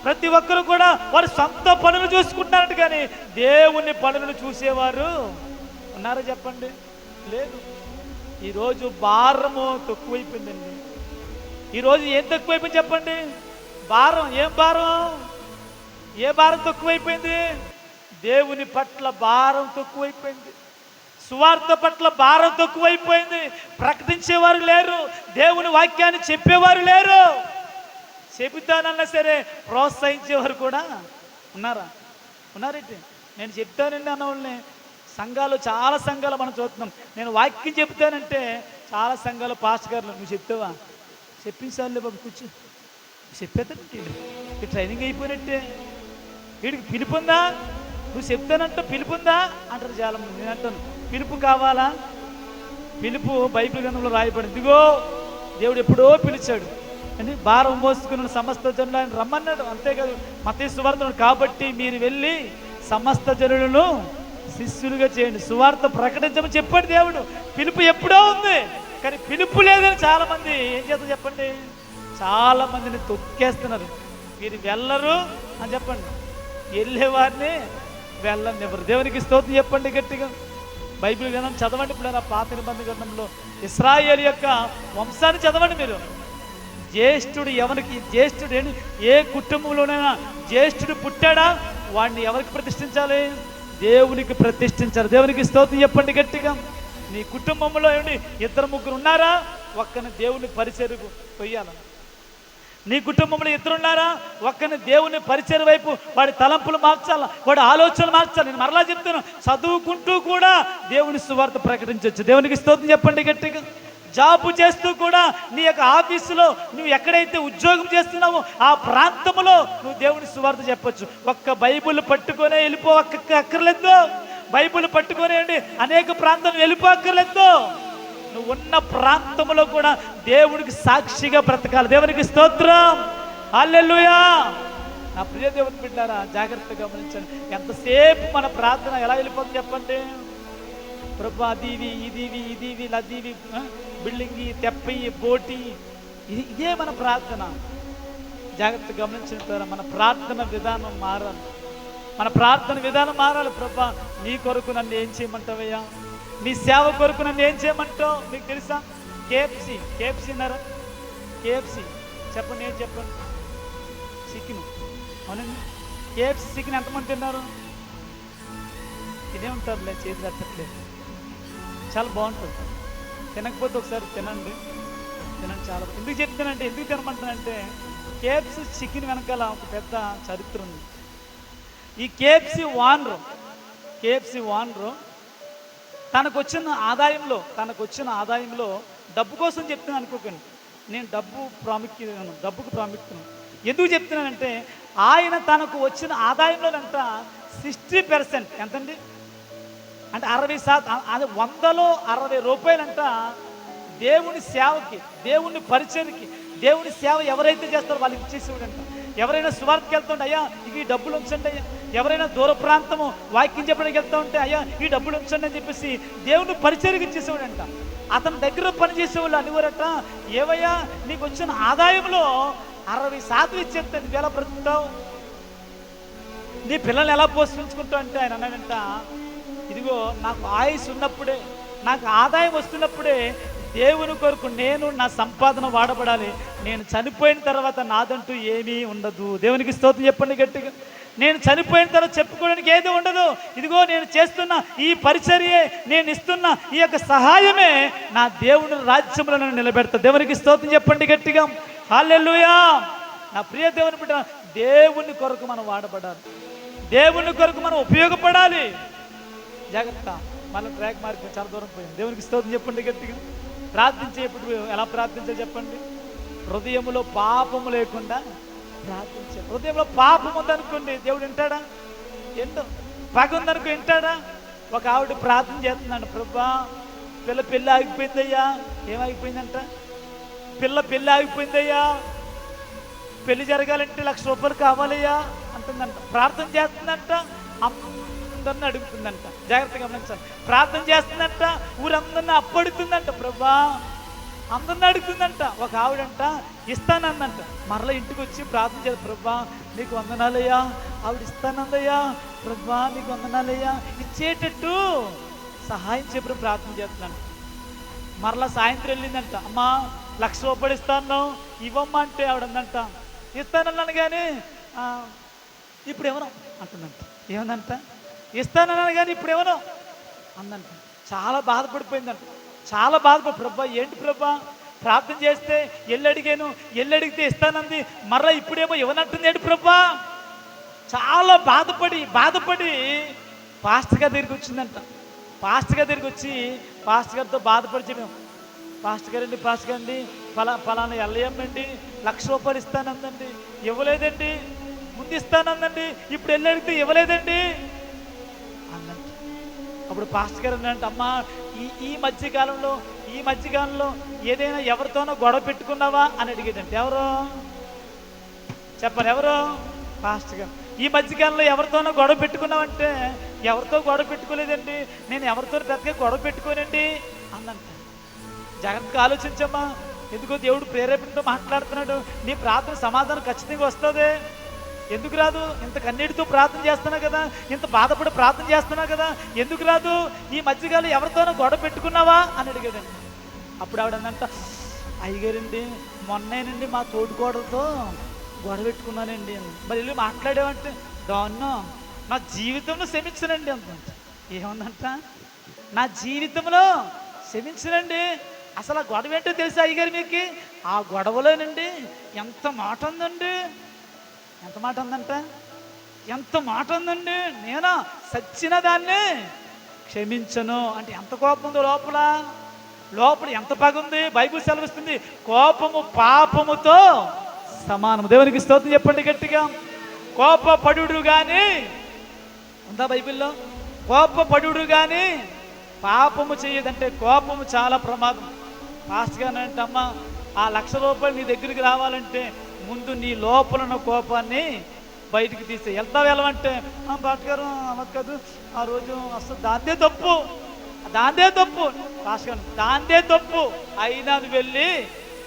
ప్రతి ఒక్కరూ కూడా వారి సొంత పనులు చూసుకుంటున్నారంట. కానీ దేవుని పనులను చూసేవారు ఉన్నారా చెప్పండి? లేదు. ఈరోజు భారము తక్కువైపోయిందండి. ఈరోజు ఏం తక్కువైపోయింది చెప్పండి? భారం. ఏం భారం? ఏ భారం తక్కువైపోయింది? దేవుని పట్ల భారం తక్కువైపోయింది, సువార్త పట్ల భారం తక్కువైపోయింది. ప్రకటించేవారు లేరు, దేవుని వాక్యాన్ని చెప్పేవారు లేరు, చెబుతానన్నా సరే ప్రోత్సహించేవారు కూడా ఉన్నారేంటి? నేను చెప్తానండి అన్నవాళ్ళని చాలా సంఘాలు మనం చూస్తున్నాం. నేను వాక్యం చెప్తానంటే చాలా సంఘాలు పాస్టర్ గారు నువ్వు చెప్తావా? చెప్పించాలి బాబు, కూర్చో చెప్పేదంటే ట్రైనింగ్ అయిపోయినట్టే. వీడికి పిలుపుందా? నువ్వు చెప్తానంటే పిలుపుందా అంటారు చాలామంది. నేను అంటాను పిలుపు కావాలా? పిలుపు బైబిల్ గ్రంథంలో రాయబడింది. ఇదిగో దేవుడు ఎప్పుడో పిలిచాడు అని, భారం మోసుకున్న సమస్త జనులు ఆయన రమ్మన్నాడు. అంతేకాదు మత్తయి సువార్త, కాబట్టి మీరు వెళ్ళి సమస్త జనులను శిష్యులుగా చేయండి, సువార్త ప్రకటించమని చెప్పాడు దేవుడు. పిలుపు ఎప్పుడో ఉంది, కానీ పిలుపు లేదని చాలామంది ఏం చేస్తారు చెప్పండి? చాలా మందిని తొక్కేస్తున్నారు. మీరు వెళ్ళరు అని చెప్పండి, వెళ్ళేవారిని వెళ్ళనివ్వరు. దేవునికి స్తోత్రం చెప్పండి గట్టిగా. బైబిల్ గ్రంథం చదవండి. ఇప్పుడు పాత నిబంధన గ్రంథంలో ఇశ్రాయేలు యొక్క వంశాన్ని చదవండి మీరు. జ్యేష్ఠుడు ఏ కుటుంబంలోనైనా జ్యేష్ఠుడు పుట్టాడా వాడిని ఎవరికి ప్రతిష్ఠించాలి? దేవునికి ప్రతిష్ఠించాలి. దేవునికి స్తోత్రం చెప్పండి గట్టిగా. నీ కుటుంబంలో 2-3 ఉన్నారా? ఒక్కని దేవుని పరిచర్యకు తొయ్యాల. నీ కుటుంబంలో ఇద్దరున్నారా? ఒక్కని దేవుని పరిచయం వైపు వాడి తలంపులు మార్చాలా, వాడి ఆలోచనలు మార్చాలి. నేను మరలా చెప్తాను, చదువుకుంటూ కూడా దేవుని సువార్త ప్రకటించవచ్చు. దేవునికి స్తోత్రం చెప్పండి గట్టిగా. జాబు చేస్తూ కూడా నీ యొక్క ఆఫీసులో నువ్వు ఎక్కడైతే ఉద్యోగం చేస్తున్నావో ఆ ప్రాంతంలో నువ్వు దేవుని సువార్త చెప్పొచ్చు. ఒక్క బైబిల్ పట్టుకొనే వెళ్ళిపో అక్కర్లేదు. బైబిల్ పట్టుకొనే అనేక ప్రాంతాలు వెళ్ళిపోక్కర్లేదు. నువ్వు ఉన్న ప్రాంతంలో కూడా దేవుడికి సాక్షిగా బ్రతకాలి. దేవునికి స్తోత్రం, హల్లెలూయా. నా ప్రియ దేవుని బిడ్డారా, జాగ్రత్తగా గమనించండి. ఎంతసేపు మన ప్రార్థన ఎలా వెళ్ళిపోతుంది చెప్పండి? ప్రభు అదీవి ఇదీవి లదీవి, బిల్డింగి తెప్పి బోటి, ఇదే మన ప్రార్థన. జాగ్రత్తగా గమనించిన ద్వారా మన ప్రార్థన విధానం మారాలి. మన ప్రార్థన విధానం మారాలి. ప్రభా, నీ కొరకు నన్ను ఏం చేయమంటావయ్యా? నీ సేవ కొరకు నన్ను ఏం చేయమంటావు? మీకు తెలుసా? కేఎఫ్సి అన్నారా? కేఎఫ్సి చెప్పండి, ఏం చెప్పండి? చికెన్. అవునండి, కేఎఫ్సి చికెన్ ఎంతమంది తిన్నారు? తినే ఉంటారులే, చేతి తట్టట్లేదు. చాలా బాగుంటుంది. తినకపోతే ఒకసారి తినండి. చాలా ఎందుకు చెప్తానంటే, ఎందుకు తినమంటానంటే కేఎఫ్సి చికెన్ వెనకాల ఒక పెద్ద చరిత్ర ఉంది. ఈ కేఎఫ్సి ఓనరు తనకు వచ్చిన ఆదాయంలో డబ్బు కోసం చెప్తున్నాను అనుకోకండి. నేను డబ్బుకు ప్రాముఖ్యత ఎందుకు చెప్తున్నానంటే, ఆయన తనకు వచ్చిన ఆదాయంలోనంట 60% ఎంతండి అంటే 60%, అది 100లో 60 రూపాయలంట దేవుని సేవకి, దేవుని పరిచయకి, దేవుని సేవ ఎవరైతే చేస్తారో వాళ్ళకి ఇచ్చేసేవాడంట. ఎవరైనా సువార్తకి వెళ్తుంటే, అయ్యా ఈ డబ్బులు ఉంచండి అయ్యా. ఎవరైనా దూర ప్రాంతము వాక్యం చెప్పడానికి వెళ్తూ ఉంటే, అయ్యా ఈ డబ్బులు ఉంచండి అని చెప్పేసి దేవుని పరిచయకి ఇచ్చేసేవాడంట. అతని దగ్గర పనిచేసేవాళ్ళు అనేవారట, ఏవయ్యా నీకు వచ్చిన ఆదాయంలో 60% ఇచ్చేస్తే నువ్వు ఎలా బ్రతుకుతావు? నీ పిల్లల్ని ఎలా పోషించుకుంటావు అంటే ఆయన అన్నాడంట, ఇదిగో నాకు ఆయుష్ ఉన్నప్పుడే, నాకు ఆదాయం వస్తున్నప్పుడే దేవుని కొరకు నేను నా సంపాదన వాడబడాలి. నేను చనిపోయిన తర్వాత నాదంటూ ఏమీ ఉండదు. దేవునికి స్తోత్రం చెప్పండి గట్టిగా. నేను చనిపోయిన తర్వాత చెప్పుకోవడానికి ఏది ఉండదు. ఇదిగో నేను చేస్తున్న ఈ పరిచర్యే, నేను ఇస్తున్న ఈ యొక్క సహాయమే నా దేవుని రాజ్యంలో నన్ను నిలబెడతా. దేవునికి స్తోత్రం చెప్పండి గట్టిగా, హల్లెలూయా. నా ప్రియ దేవుని బిడ్డ, దేవుని కొరకు మనం వాడబడాలి, దేవుని కొరకు మనం ఉపయోగపడాలి. జాగ్రత్త, మనం ట్రాక్ మార్క్ చాలా దూరం పోయాం. దేవునికి స్తోత్రం చెప్పండి గట్టిగా. ప్రార్థించేప్పుడు ఎలా ప్రార్థించాలి చెప్పండి? హృదయంలో పాపము లేకుండా ప్రార్థించాలి. హృదయంలో పాపం ఉందనుకోండి, దేవుడు వింటాడా? ఏంటో పగ ఉందనుకో వింటాడా? ఒక ఆవిడ ప్రార్థన చేస్తున్నాడు, ప్రభా పెళ్ళి ఆగిపోయిందయ్యా. ఏమాగిపోయిందంట? పెళ్ళి ఆగిపోయిందయ్యా, పెళ్లి జరగాలంటే 1,00,000 రూపాయలు కావాలయ్యా అంటుందంట. ప్రార్థన చేస్తుందంట, అందరిని అడుగుతుందంట. జాగ్రత్తగా గమనించాలి. ప్రార్థన చేస్తుందంట, ఊరందరిని అప్పడుతుందంట. ప్రభా అందరిని అడుగుతుందంట. ఒక ఆవిడంట ఇస్తానందంట. మరలా ఇంటికి వచ్చి ప్రార్థన చేయాలి, ప్రభా నీకు వందనాలయ్యా. ఆవిడ ఇస్తానందయ్యా, ప్రభా నీకు వందనాలయ్యా, ఇచ్చేటట్టు సహాయం చెప్పి ప్రార్థన చేస్తున్నాను. మరలా సాయంత్రం వెళ్ళిందంట, అమ్మా 1,00,000 రూపాయలు ఇస్తాను ఇవ్వమ్మా అంటే ఆవిడందంట, ఇస్తానన్నాను కానీ ఇప్పుడు ఎవరో అంటుందంట. ఏమందంట? ఇస్తానన్నాను కానీ ఇప్పుడు ఎవరో అందంట. చాలా బాధపడిపోయిందంట. చాలా ప్రభా ఏంటి ప్రభా, ప్రార్థన చేస్తే ఎల్లడిగాను, ఎల్లడిగితే ఇస్తానంది, మరలా ఇప్పుడేమో ఇవ్వనంటుంది ఏంటి ప్రభా? చాలా బాధపడి పాస్టర్ గారి దగ్గరికి వచ్చిందంట. పాస్టర్ గారి దగ్గరికి వచ్చి పాస్టర్ గారితో బాధపడి చెప్పాము, పాస్టర్ గారండి ఫలానా ఎల్లయ్యమ్మండి 1,00,000 రూపాయలు ఇస్తానందండి, ఇవ్వలేదండి. ముందు ఇస్తానందండి, ఇప్పుడు ఎల్లడిగితే ఇవ్వలేదండి అన్నంట. అప్పుడు పాస్టర్ గారు అన్నంట, అమ్మా ఈ మధ్యకాలంలో ఏదైనా ఎవరితోనో గొడవ పెట్టుకున్నావా అని అడిగేటంటే, ఎవరు చెప్పండి? ఎవరు? పాస్టర్ గారు. ఈ మధ్యకాలంలో ఎవరితోనో గొడవ పెట్టుకున్నావంటే, ఎవరితో గొడవ పెట్టుకోలేదండి, నేను ఎవరితో పెద్దగా గొడవ పెట్టుకోనండి అందంట. జాగ్రత్తగా ఆలోచించమ్మా. ఎందుకో దేవుడు ప్రేరేపణతో మాట్లాడుతున్నాడు. నీ ప్రార్థన సమాధానం ఖచ్చితంగా వస్తుంది. ఎందుకు రాదు? ఇంత కన్నీటితో ప్రార్థన చేస్తున్నా కదా, ఇంత బాధపడి ప్రార్థన చేస్తున్నా కదా, ఎందుకు రాదు? ఈ మధ్యకాలం ఎవరితోనో గొడవ పెట్టుకున్నావా అని అడిగాడండి. అప్పుడు ఆవిడందంట, అయ్యగారండి మొన్నేనండి మా తోడుకోడలతో గొడవ పెట్టుకున్నానండి. మరి వెళ్ళి మాట్లాడేవంటే, దాన్నో నా జీవితంలో క్షమించనండి అంత. ఏముందంట? నా జీవితంలో క్షమించనండి. అసలు ఆ గొడవ ఏంటో తెలుసా అయ్యగారు మీకు? ఆ గొడవలోనండి ఎంత మాట ఉందండి, ఎంత మాట ఉందంట, ఎంత మాట ఉందండి. నేనా సచ్చిన దాన్ని క్షమించను అంటే ఎంత కోపం ఉందో లోపల, లోపల ఎంత పగ ఉంది. బైబిల్ సెలవిస్తుంది, కోపము పాపముతో సమానము. దేవునికి స్తోత్రం చెప్పండి గట్టిగా. కోపపడుడు కానీ ఉందా బైబిల్లో? కోపపడుడు కానీ పాపము చేయదంటే కోపము చాలా ప్రమాదం. ఫాస్ట్గా అంటే అమ్మ ఆ ₹1,00,000 నీ దగ్గరికి రావాలంటే ముందు నీ లోపల ఉన్న కోపాన్ని బయటికి తీసే. వెళ్ళమంటే పాటగారు అలా కాదు, ఆ రోజు అసలు దాందే తప్పు, దాందే తప్పు, ఫాస్ట్గా దాందే తప్పు అయినా నువ్వు వెళ్ళి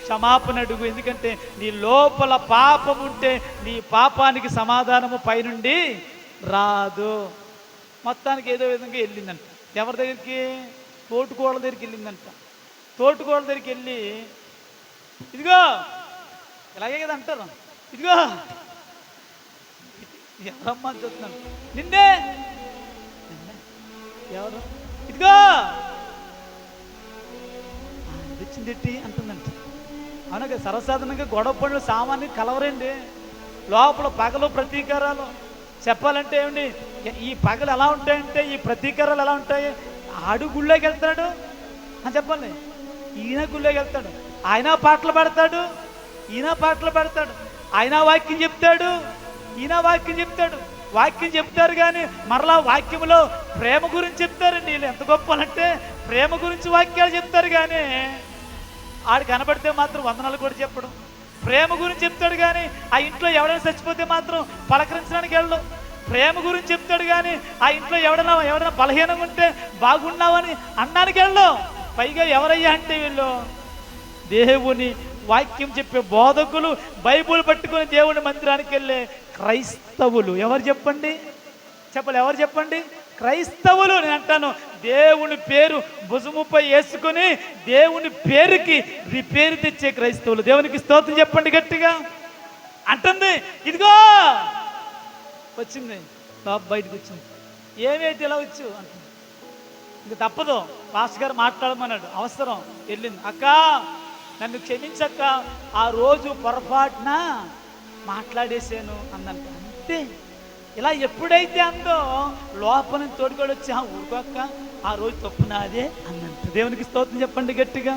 క్షమాపణ అడుగు. ఎందుకంటే నీ లోపల పాపం ఉంటే నీ పాపానికి సమాధానము పైనుండి రాదు. మొత్తానికి ఏదో విధంగా వెళ్ళిందంట. ఎవరి దగ్గరికి? తోటుకోళ్ళ దగ్గరికి వెళ్ళిందంట. తోటుకోళ్ళ దగ్గరికి వెళ్ళి ఇదిగో ఇలాగే కదా అంటారు, ఇదిగో ఎవరమ్మా అని చూస్తున్నాను, నిన్నే ఎవరు, ఇదిగో వచ్చింది అంటుందంట. అవునా కదా? సర్వసాధారణంగా గొడవ పనులు సామాన్య కలవరండి. లోపల పగలు ప్రతీకారాలు. చెప్పాలంటే ఏమండి, ఈ పగలు ఎలా ఉంటాయంటే, ఈ ప్రతీకారాలు ఎలా ఉంటాయి? ఆడు గుళ్ళోకి వెళ్తాడు అని చెప్పండి, ఈయన గుళ్ళోకి వెళ్తాడు, ఆయన పాటలు పాడతాడు, ఈయన పాటలు పాడతాడు, ఆయన వాక్యం చెప్తాడు, ఈయన వాక్యం చెప్తాడు. వాక్యం చెప్తారు కానీ మరలా వాక్యంలో ప్రేమ గురించి చెప్తారండి. వీళ్ళు ఎంత గొప్పలంటే ప్రేమ గురించి వాక్యాలు చెప్తారు కానీ ఆడు కనబడితే మాత్రం వందనాలు కూడా చెప్పడం. ప్రేమ గురించి చెప్తాడు కానీ ఆ ఇంట్లో ఎవరైనా చచ్చిపోతే మాత్రం పలకరించడానికి వెళ్ళడం. ప్రేమ గురించి చెప్తాడు కానీ ఆ ఇంట్లో ఎవరైనా బలహీనంగా ఉంటే బాగున్నావని అన్నానికి వెళ్ళడం. పైగా ఎవరయ్యా అంటే వీళ్ళు దేవుని వాక్యం చెప్పే బోధకులు, బైబుల్ పట్టుకుని దేవుని మందిరానికి వెళ్ళే క్రైస్తవులు. ఎవరు చెప్పండి? ఎవరు చెప్పండి? క్రైస్తవులు. నేను అంటాను, దేవుని పేరు భుజముపై వేసుకుని దేవుని పేరుకి రిపేరు తెచ్చే క్రైస్తవులు. దేవునికి స్తోత్రం చెప్పండి గట్టిగా. అంటుంది, ఇదిగో వచ్చింది బాబు, బయటకు వచ్చింది. ఏమేంటి ఇలా వచ్చు అంటుంది. ఇంక తప్పదు, పాస్టర్ గారు మాట్లాడమన్నాడు, అవసరం. వెళ్ళింది, అక్క నన్ను క్షమించక్క, ఆ రోజు పొరపాటున మాట్లాడేశాను అందంట. అంతే. ఇలా ఎప్పుడైతే అందో లోపల నుంచి తోడుకొని వచ్చి ఊరుకోక్క, ఆ రోజు తప్పు నాదే అందంట. దేవునికి స్తోత్రం చెప్పండి గట్టిగా.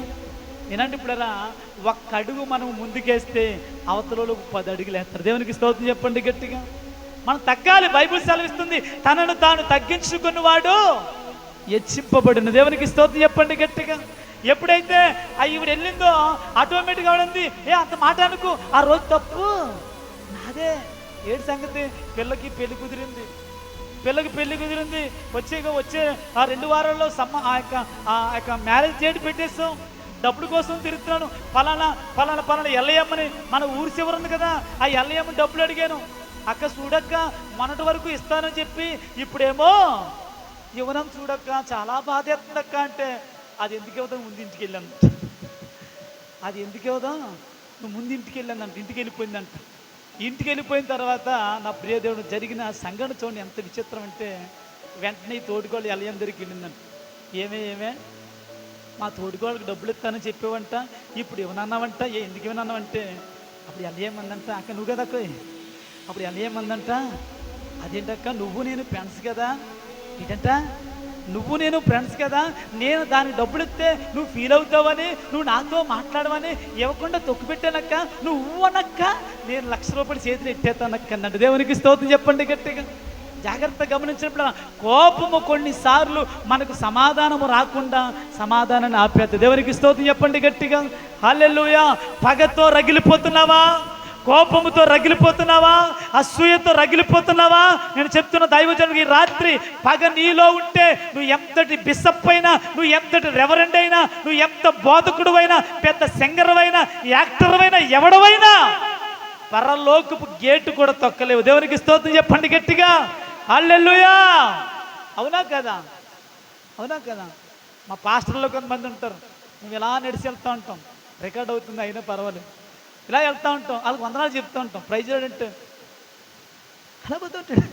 నేనంటే ఇప్పుడరా ఒక్క అడుగు మనం ముందుకేస్తే అవతలలో 10 అడుగులు వేస్తారు. దేవునికి స్తోత్రం చెప్పండి గట్టిగా. మనం తగ్గాలి. బైబిల్ సెలవిస్తుంది, తనను తాను తగ్గించుకున్నవాడు హెచ్చింపబడిన. దేవునికి స్తోత్రం చెప్పండి గట్టిగా. ఎప్పుడైతే ఈవిడ వెళ్ళిందో ఆటోమేటిక్గా ఆవిడంది, అంత మాట అనుకు, ఆ రోజు తప్పు నాదే. ఏడు సంగతి? పిల్లకి పెళ్లి కుదిరింది. వచ్చే ఆ 2 వారాల్లో ఆ యొక్క మ్యారేజ్ డేట్ పెట్టేస్తాం. డబ్బుల కోసం తిరుగుతున్నాను. పలానా ఎల్లయ్యమ్మని, మన ఊరి చివరి ఉంది కదా, ఆ ఎల్లయ్యమ్మని డబ్బులు అడిగాను. అక్క చూడక్క, మొన్నటి వరకు ఇస్తానని చెప్పి ఇప్పుడేమో ఇవ్వనం చూడక్క, చాలా బాధ ఎత్తుందక్క అంటే, అది ఎందుకు ఇవ్వదాం, ముందు ఇంటికి వెళ్ళాను. అది ఎందుకు ఇవ్వదాం, నువ్వు ముందు ఇంటికి వెళ్ళానంట. ఇంటికి వెళ్ళిపోయిందంట. ఇంటికి వెళ్ళిపోయిన తర్వాత నా ప్రియదేవుడు జరిగిన సంఘటన చూడండి ఎంత విచిత్రం అంటే, వెంటనే తోడుకోళ్ళు ఎల్లయ్యమ్మ దగ్గరికి వెళ్ళిందంట. ఏమే మా తోడుకోళ్ళకి డబ్బులు ఇస్తానని చెప్పేవంట, ఇప్పుడు ఇవ్వనన్నావంట, ఎందుకు ఇవ్వనన్నావంటే, అప్పుడు ఎల్లయ్యమ్మందంట, అక్క నువ్వు కదా అక్క. అప్పుడు ఎల్లయ్యమ్మందంట, అదేంటక్క నువ్వు నేను ఫ్రెండ్స్ కదా. ఏంటంట, నువ్వు నేను ఫ్రెండ్స్ కదా, నేను దానికి డబ్బులు ఇస్తే నువ్వు ఫీల్ అవుతావని, నువ్వు నాతో మాట్లాడవని ఇవ్వకుండా తొక్కు పెట్టానక్క, నువ్వు అనక్క నేను ₹1,00,000 చేతులు ఎట్టేస్తానక్క అన్నాడు. దేవునికి స్తోత్రం చెప్పండి గట్టిగా. జాగ్రత్తగా గమనించినప్పుడు కోపము కొన్నిసార్లు మనకు సమాధానము రాకుండా సమాధానాన్ని ఆపేద్ది. దేవునికి స్తోత్రం చెప్పండి గట్టిగా. హల్లెలూయా. పగతో రగిలిపోతున్నావా? కోపముతో రగిలిపోతున్నావా? అసూయతో రగిలిపోతున్నావా? నేను చెప్తున్న దైవజనుడికి ఈ రాత్రి పగ నీలో ఉంటే, నువ్వు ఎంతటి బిషప్ అయినా, నువ్వు ఎంతటి రెవరెండ్ అయినా, నువ్వు ఎంత బోధకుడు అయినా, పెద్ద సింగర్ అయినా, యాక్టర్ అయినా, ఎవడవైనా పరలోకపు గేటు కూడా తొక్కలేవు. దేవునికి స్తోత్రం చెప్పండి గట్టిగా. హల్లెలూయా. అవునా కదా? మా పాస్టర్లో కొంతమంది ఉంటారు, మేము ఇలా నడిచి వెళ్తూ ఉంటాం, రికార్డ్ అవుతుంది అయినా పర్వాలేదు, ఇలా వెళ్తూ ఉంటాం, వాళ్ళకి వందనాలు చెప్తూ ఉంటాం, ప్రైజ్ అంటే అలా పోతూ ఉంటాడు.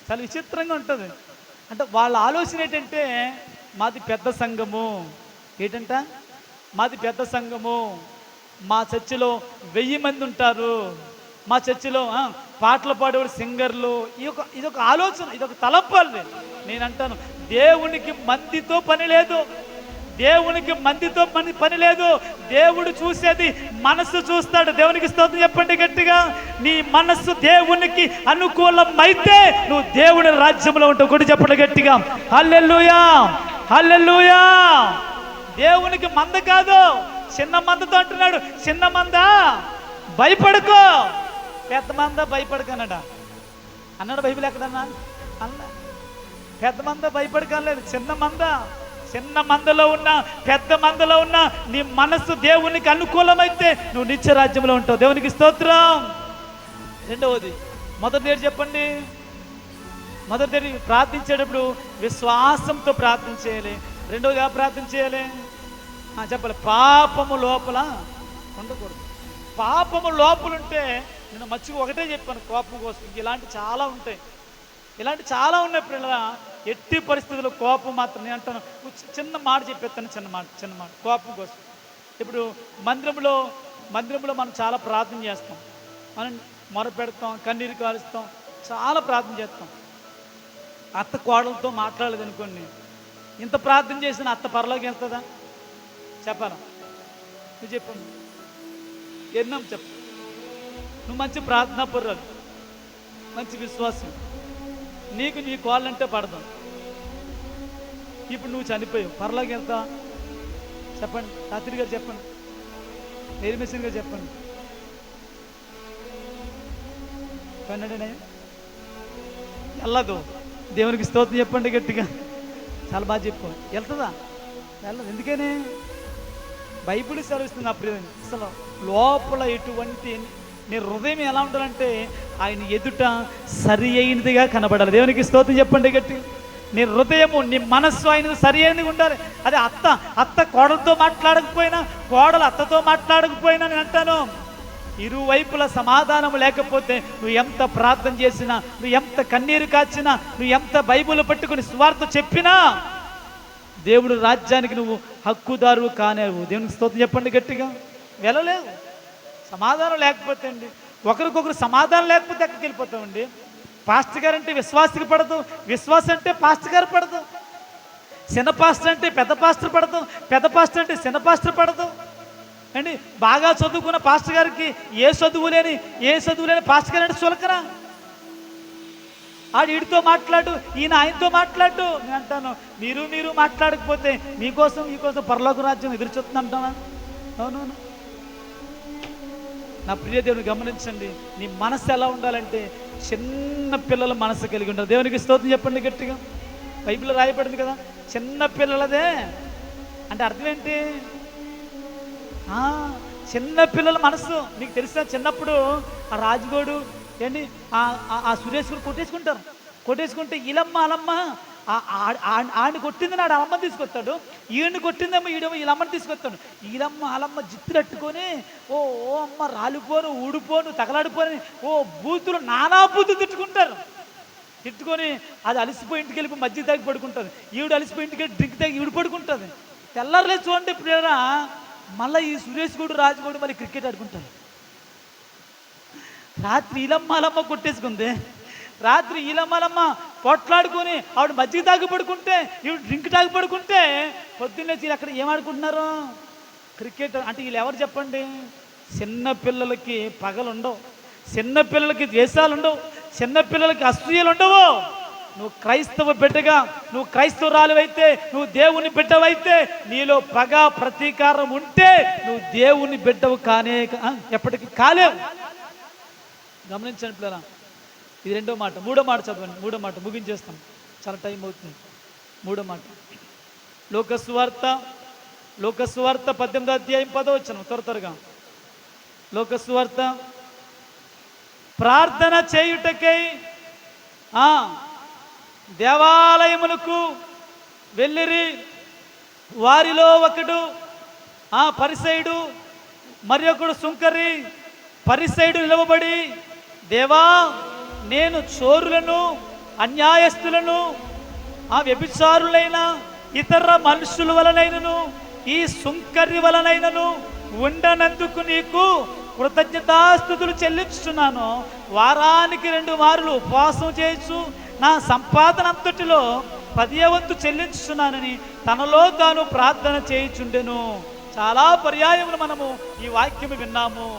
చాలా విచిత్రంగా ఉంటుంది. అంటే వాళ్ళ ఆలోచన ఏంటంటే, మాది పెద్ద సంఘము, ఏంటంట మాది పెద్ద సంఘము, మా చర్చిలో 1000 మంది ఉంటారు, మా చర్చిలో పాటలు పాడేవాడు సింగర్లు. ఇదొక ఆలోచన, ఇదొక తలంపాలి. నేను అంటాను, దేవునికి మందితో పని లేదు, దేవునికి మందితో పని లేదు. దేవుడు చూసేది మనస్సు చూస్తాడు. దేవునికి స్తోత్రం చెప్పండి గట్టిగా. నీ మనస్సు దేవునికి అనుకూలమైతే నువ్వు దేవుని రాజ్యంలో ఉంటావు. కూడా చెప్పండి గట్టిగా, హల్లెలూయా, హల్లెలూయా. దేవునికి మంద కాదు, చిన్న మందతో అంటున్నాడు. చిన్న మంద భయపడుకో, పెద్ద మంద భయపడకన్నాడా అన్నాడు బైబిల్ ఎక్కడన్నా? అన్నా పెద్ద మంద భయపడకలేదు, చిన్న మందలో ఉన్న పెద్ద మందలో ఉన్న నీ మనస్సు దేవునికి అనుకూలమైతే నువ్వు నిత్య రాజ్యంలో ఉంటావు. దేవునికి స్తోత్రం. రెండవది, మొదటి చెప్పండి. మొదటి ప్రార్థించేటప్పుడు విశ్వాసంతో ప్రార్థన చేయాలి. రెండవగా ప్రార్థన చేయాలి చెప్పాలి, పాపము లోపల ఉండకూడదు. పాపము లోపలుంటే నేను మర్చిపో ఒకటే చెప్పాను, కోపం కోసం. ఇలాంటి చాలా ఉంటాయి, ఇలాంటి చాలా ఉన్నాయి పిల్లల. ఎట్టి పరిస్థితుల్లో కోపం మాత్రం నేను అంటాను. చిన్న మాట చెప్పేస్తాను, చిన్న మాట కోపం కోసం. ఇప్పుడు మందిరంలో మనం చాలా ప్రార్థన చేస్తాం, మనం మొరపెడతాం, కన్నీరు కాలుస్తాం, చాలా ప్రార్థన చేస్తాం. అత్త కోడలతో మాట్లాడలేదు అనుకోండి, ఇంత ప్రార్థన చేసిన అత్త పరలోకి వెళ్తుందా? చెప్పాను, నువ్వు చెప్పు, ఎన్నాం చెప్పు. నువ్వు మంచి ప్రార్థనా పరురాలు, మంచి విశ్వాసం, నీకు నీ కోళ్ళంటే పడదాం. ఇప్పుడు నువ్వు చనిపోయావు, పరలోకి వెళ్తా? చెప్పండి, రాత్రి గారు చెప్పండి, నిర్మిషన్ గారు చెప్పండి. కన్నడనే వెళ్ళదు. దేవునికి స్తోత్రం చెప్పండి గట్టిగా. చాలా బాగా చెప్పు. వెళ్తుందా? వెళ్ళదు. ఎందుకని? బైబిల్ సెలవిస్తుంది. అప్పుడు అసలు లోపల ఎటువంటి నీ హృదయం ఎలా ఉండాలంటే ఆయన ఎదుట సరి అయినదిగా కనబడాలి. దేవునికి స్తోత్రం చెప్పండి గట్టి. నీ హృదయము, నీ మనస్సు ఆయన సరి అయినది ఉండాలి. అదే అత్త కోడలతో మాట్లాడకపోయినా, కోడలు అత్తతో మాట్లాడకపోయినా, నేను అంటాను, ఇరువైపుల సమాధానం లేకపోతే నువ్వు ఎంత ప్రార్థన చేసినా, నువ్వు ఎంత కన్నీరు కాచినా, నువ్వు ఎంత బైబిల్ పట్టుకుని సువార్త చెప్పినా దేవుడు రాజ్యానికి నువ్వు హక్కుదారు కానేవు. దేవునికి స్తోత్రం చెప్పండి గట్టిగా. వెళ్ళలేవు. సమాధానం లేకపోతే అండి, ఒకరికొకరు సమాధానం లేకపోతే ఎక్కడికి వెళ్ళిపోతామండి. పాస్టర్ గారు అంటే విశ్వాసికి పడదు, విశ్వాసం అంటే పాస్టర్ గారు పడదు. చిన్న పాస్టర్ అంటే పెద్ద పాస్టర్ పడదు, పెద్ద పాస్టర్ అంటే చిన్న పాస్టర్ పడదు అండి. బాగా చదువుకున్న పాస్టర్ గారికి ఏ చదువు లేని పాస్టర్ గారు అంటే చులకరా. ఆడు వీడితో మాట్లాడు, ఈయన ఆయనతో మాట్లాడు. నేను అంటాను, మీరు మాట్లాడకపోతే మీకోసం పరలోక రాజ్యం ఎదురు చూస్తుంది అంటానా? అవునవును. నా ప్రియ దేవుని గమనించండి, నీ మనసు ఎలా ఉండాలంటే చిన్న పిల్లల మనసు కలిగి ఉండాలి. దేవునికి స్తోత్రం చెప్పండి గట్టిగా. బైబిల్లో రాయబడింది కదా, చిన్న పిల్లలదే అంటే అర్థం ఏంటి? చిన్న పిల్లల మనసు. నీకు తెలిసిన చిన్నప్పుడు ఆ రాజుగోడు ఏంటి, ఆ సురేష్ కూడా కొట్టేసుకుంటే ఈలమ్మ అలమ్మ ఆడిని కొట్టింది నాడు అలమ్మని తీసుకొస్తాడు, ఈయన్ని కొట్టిందేమో ఈడేమో వీళ్ళమ్మని తీసుకొస్తాడు. ఈలమ్మ అలమ్మ జిత్తులట్టుకొని ఓ అమ్మ రాలిపోను, ఊడిపోను, తగలాడిపోని బూతులు, నానా బూతులు తిట్టుకొని అది అలసిపోయి ఇంటికి వెళ్ళి మజ్జిగ తాగి పడుకుంటుంది. ఈవిడ అలసిపోయి ఇంటికి వెళ్ళి డ్రింక్ తాగి ఈవిడ పడుకుంటుంది. తెల్లారలేదు చూడండి ప్రియరా, మళ్ళీ ఈ సురేష్ గౌడు రాజుగౌడు మళ్ళీ క్రికెట్ ఆడుకుంటారు. రాత్రి ఈలమ్మ కొట్టేసుకుంది, రాత్రి ఈలమ్మ పొట్లాడుకొని ఆవిడ మజ్జిగ తాగి పడుకుంటే, ఈవిడ డ్రింక్ తాగి పడుకుంటే, పొద్దున్నే వీళ్ళు అక్కడ ఏమాడుకుంటున్నారు? క్రికెట్. అంటే వీళ్ళు ఎవరు చెప్పండి? చిన్నపిల్లలకి పగలుండవు, చిన్నపిల్లలకి ద్వేషాలు ఉండవు, చిన్నపిల్లలకి అసూయలు ఉండవు. నువ్వు క్రైస్తవ బిడ్డగా, నువ్వు క్రైస్తవురాలువైతే, నువ్వు దేవుని బిడ్డవైతే, నీలో పగ ప్రతీకారం ఉంటే నువ్వు దేవుని బిడ్డవు ఎప్పటికీ కాలేవు. గమనించండి పిల్లరా. ఇది రెండో మాట. మూడో మాట చదవండి. మూడో మాట ముగించేస్తాం, చాలా టైం అవుతుంది. మూడో మాట లోకసువార్త 18వ అధ్యాయం 10వ వచనం. త్వరగా లోకసువార్త. ప్రార్థన చేయుటకై దేవాలయములకు వెళ్ళిరి. వారిలో ఒకడు పరిసయుడు, మరి ఒకడు సుంకరి. పరిసయుడు నిలవబడి, దేవా, నేను చోరులను, అన్యాయస్తులను, వ్యభిచారులైన ఇతర మనుషుల వలనైనను ఈ సుంకరి వలనైనను ఉండనందుకు నీకు కృతజ్ఞతాస్తుతులు చెల్లించుతున్నాను. వారానికి 2 మార్లు ఉపవాసం చేయొచ్చు, నా సంపాదన అంతటిలో 10వ వంతు చెల్లించుతున్నానని తనలో తాను ప్రార్థన చేయుచుండెను. చాలా పర్యాయములు మనము ఈ వాక్యము విన్నాము.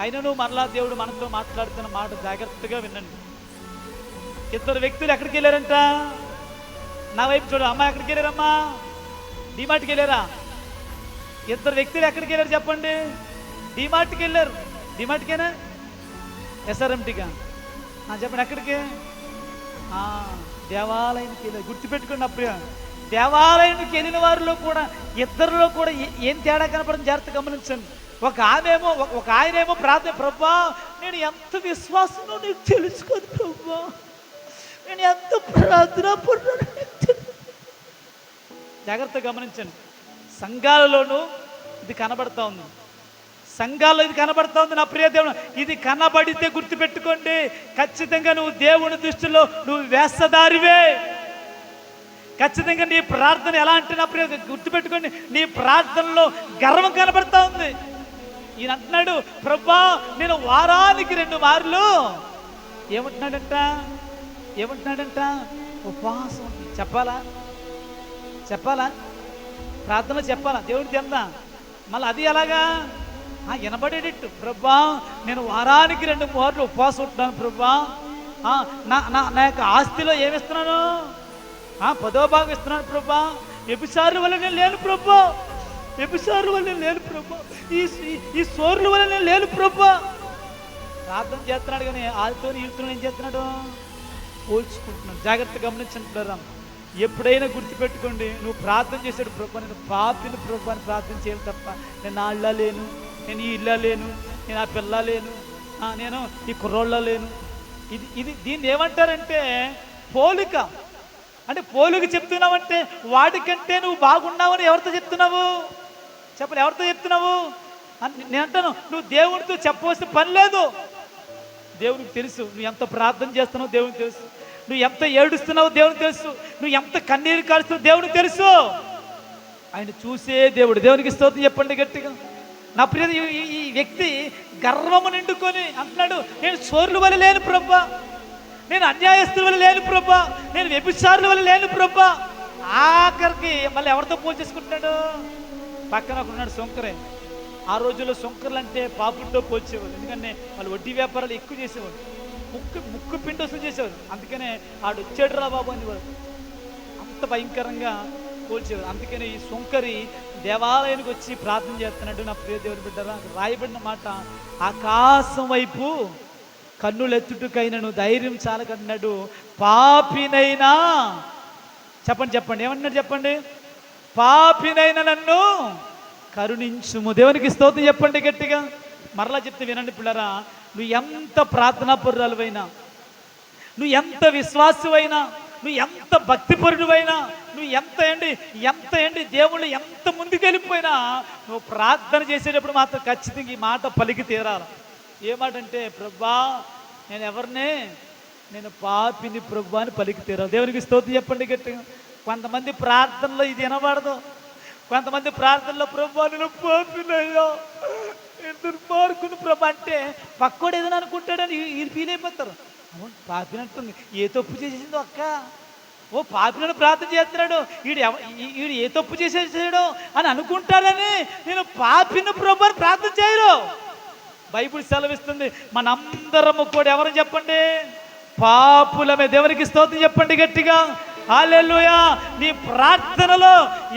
అయినను మరలా దేవుడు మనతో మాట్లాడుతున్న మాట జాగ్రత్తగా వినండి. 2 వ్యక్తులు ఎక్కడికి వెళ్ళారంట? నా వైపు చూడు. అమ్మ ఎక్కడికి వెళ్ళారమ్మా? డిమార్ట్కి వెళ్ళారా? 2 వ్యక్తులు ఎక్కడికి వెళ్ళారు చెప్పండి? డిమార్ట్కి వెళ్ళారు. డిమార్ట్కేనా ఎస్ఆర్ఎంటీగా? చెప్పండి ఎక్కడికి? దేవాలయానికి వెళ్ళారు. గుర్తుపెట్టుకోండి అప్పుడు దేవాలయానికి వెళ్ళిన వారిలో కూడా ఇద్దరిలో కూడా ఏం తేడా కనపడడం జాగ్రత్త గమనించండి. ఒక ఆయనేమో ప్రార్థన, ప్రభా నేను ఎంత విశ్వాసమో నీకు తెలుసుకోదు ప్రభా, నేను ఎంత ప్రార్థన పడ్డాను. జాగ్రత్త గమనించండి. సంఘాలలోనూ ఇది కనబడతా ఉంది, సంఘాల్లో ఇది కనబడతా ఉంది. నా ప్రియ దేవుడు, ఇది కనబడితే గుర్తుపెట్టుకోండి, ఖచ్చితంగా నువ్వు దేవుని దృష్టిలో నువ్వు వేషధారివే. ఖచ్చితంగా నీ ప్రార్థన ఎలా అంటే నా ప్రియ గుర్తుపెట్టుకోండి, నీ ప్రార్థనలో గర్వం కనబడతా ఉంది. ఈయన అంటున్నాడు, ప్రభా నేను వారానికి 2 మార్లు ఏమంటున్నాడంట ఉపవాసం. చెప్పాలా ప్రార్థన చెప్పాలా? దేవుడికి తెలుదా? మళ్ళీ అది ఎలాగా వినబడేటట్టు, ప్రభా నేను వారానికి 2 మార్లు ఉపవాసం ఉంటున్నాను ప్రభా, నా యొక్క ఆస్తిలో ఏమిస్తున్నాను? 10వ భాగం ఇస్తున్నాను ప్రభా, వ్యభిచారుల వల్ల నేను లేను ప్రభా, వ్యభిచారుల వల్ల నేను లేను ప్రభా, ఈ సోర్ల వల్ల నేను లేను ప్రభా. ప్రార్థన చేస్తున్నాడు కానీ వాళ్ళతో వీళ్ళతో ఏం చేస్తున్నాడు? పోల్చుకుంటున్నాడు. జాగ్రత్త గమనించుకుంటున్నారా? ఎప్పుడైనా గుర్తుపెట్టుకోండి, నువ్వు ప్రార్థన చేసాడు ప్రభా నేను పాపిని ప్రభా అని ప్రార్థన చేయాలి తప్ప, నేను ఆ ఇళ్ళ లేను, నేను ఈ ఇళ్ళ లేను, నేను ఆ పిల్ల లేను, నేను ఈ కుర్రోళ్ళ లేను. దీన్ని ఏమంటారంటే పోలిక. అంటే పోలిక చెప్తున్నావంటే వాడికంటే నువ్వు బాగున్నావని ఎవరితో చెప్తున్నావు? చెప్పలే, ఎవరితో చెప్తున్నావు? నేను అంటాను, నువ్వు దేవుడితో చెప్పవలసిన పని లేదు. దేవునికి తెలుసు నువ్వు ఎంత ప్రార్థన చేస్తున్నావు, దేవునికి తెలుసు నువ్వు ఎంత ఏడుస్తున్నావు, దేవునికి తెలుసు నువ్వు ఎంత కన్నీరు కాలుస్తున్నావు, దేవునికి తెలుసు. ఆయన చూసే దేవుడు. దేవునికి స్తోత్రం చెప్పండి గట్టిగా. నా ప్రియ ఈ వ్యక్తి గర్వము నిండుకొని అంటున్నాడు, నేను చోర్ల వల్ల లేను ప్రభా, నేను అన్యాయస్తుల వల్ల లేను ప్రభా, నేను వ్యభిచారుల వల్ల లేను ప్రభా. ఆఖరికి మళ్ళీ ఎవరితో పోల్చేసుకుంటున్నాడు? పక్కన ఒకడున్నాడు సొంకరే. ఆ రోజుల్లో సొంకర్లు అంటే పాపులతో పోల్చేవారు, ఎందుకంటే వాళ్ళు వడ్డీ వ్యాపారాలు ఎక్కువ చేసేవారు, ముక్కు పిండి వసూలు చేసేవారు. అందుకనే ఆడు వచ్చాడు రా బాబు అనేవారు, అంత భయంకరంగా పోల్చేవారు. అందుకని ఈ సొంకరి దేవాలయానికి వచ్చి ప్రార్థన చేస్తున్నాడు. నా ప్రియ దేవుని బిడ్డరా, రాయబడిన మాట, ఆకాశం వైపు కన్నులెత్తుటకైనను ధైర్యం చాలకన్నాడు, పాపినైనా చెప్పండి ఏమన్నాడు చెప్పండి? పాపినైనా నన్ను కరుణించుము. దేవునికి స్తోత్రం చెప్పండి గట్టిగా. మరలా చెప్తే వినండి పిల్లరా, నువ్వు ఎంత ప్రార్థనాపరురాలువైనా, నువ్వు ఎంత విశ్వాసమైనా, నువ్వు ఎంత భక్తిపరుడువైనా, నువ్వు ఎంత దేవుళ్ళు ఎంత ముందుకెళ్ళిపోయినా, నువ్వు ప్రార్థన చేసేటప్పుడు మాత్రం ఖచ్చితంగా ఈ మాట పలికి తీరాలి. ఏ మాట అంటే, ప్రభా నేను పాపిని ప్రభా అని పలికి తీరాలి. దేవునికి స్తోత్రం చెప్పండి గట్టిగా. కొంతమంది ప్రార్థనలో ఇది వినబడదు. కొంతమంది ప్రార్థనలో ప్రభా నేను పాపినయ్యా, దుర్మార్గుని ప్రభా అంటే పక్కోడు ఏదైనా అనుకుంటాడని వీళ్ళు ఫీల్ అయిపోతారు. అవును పాపినట్టుంది, ఏ తప్పు చేసేసిందో అక్క, ఓ పాపినని ప్రార్థన చేస్తున్నాడు, వీడు ఏ తప్పు చేసేసాడు అని అనుకుంటాడని నేను పాపిని ప్రభు అని ప్రార్థన చేయరు. బైబిల్ సెలవిస్తుంది మనందరము కూడా ఎవరు చెప్పండి? పాపులమే. దేవునికి స్తోత్రం చెప్పండి గట్టిగా. హల్లెలూయా. నీ ప్రార్థనలో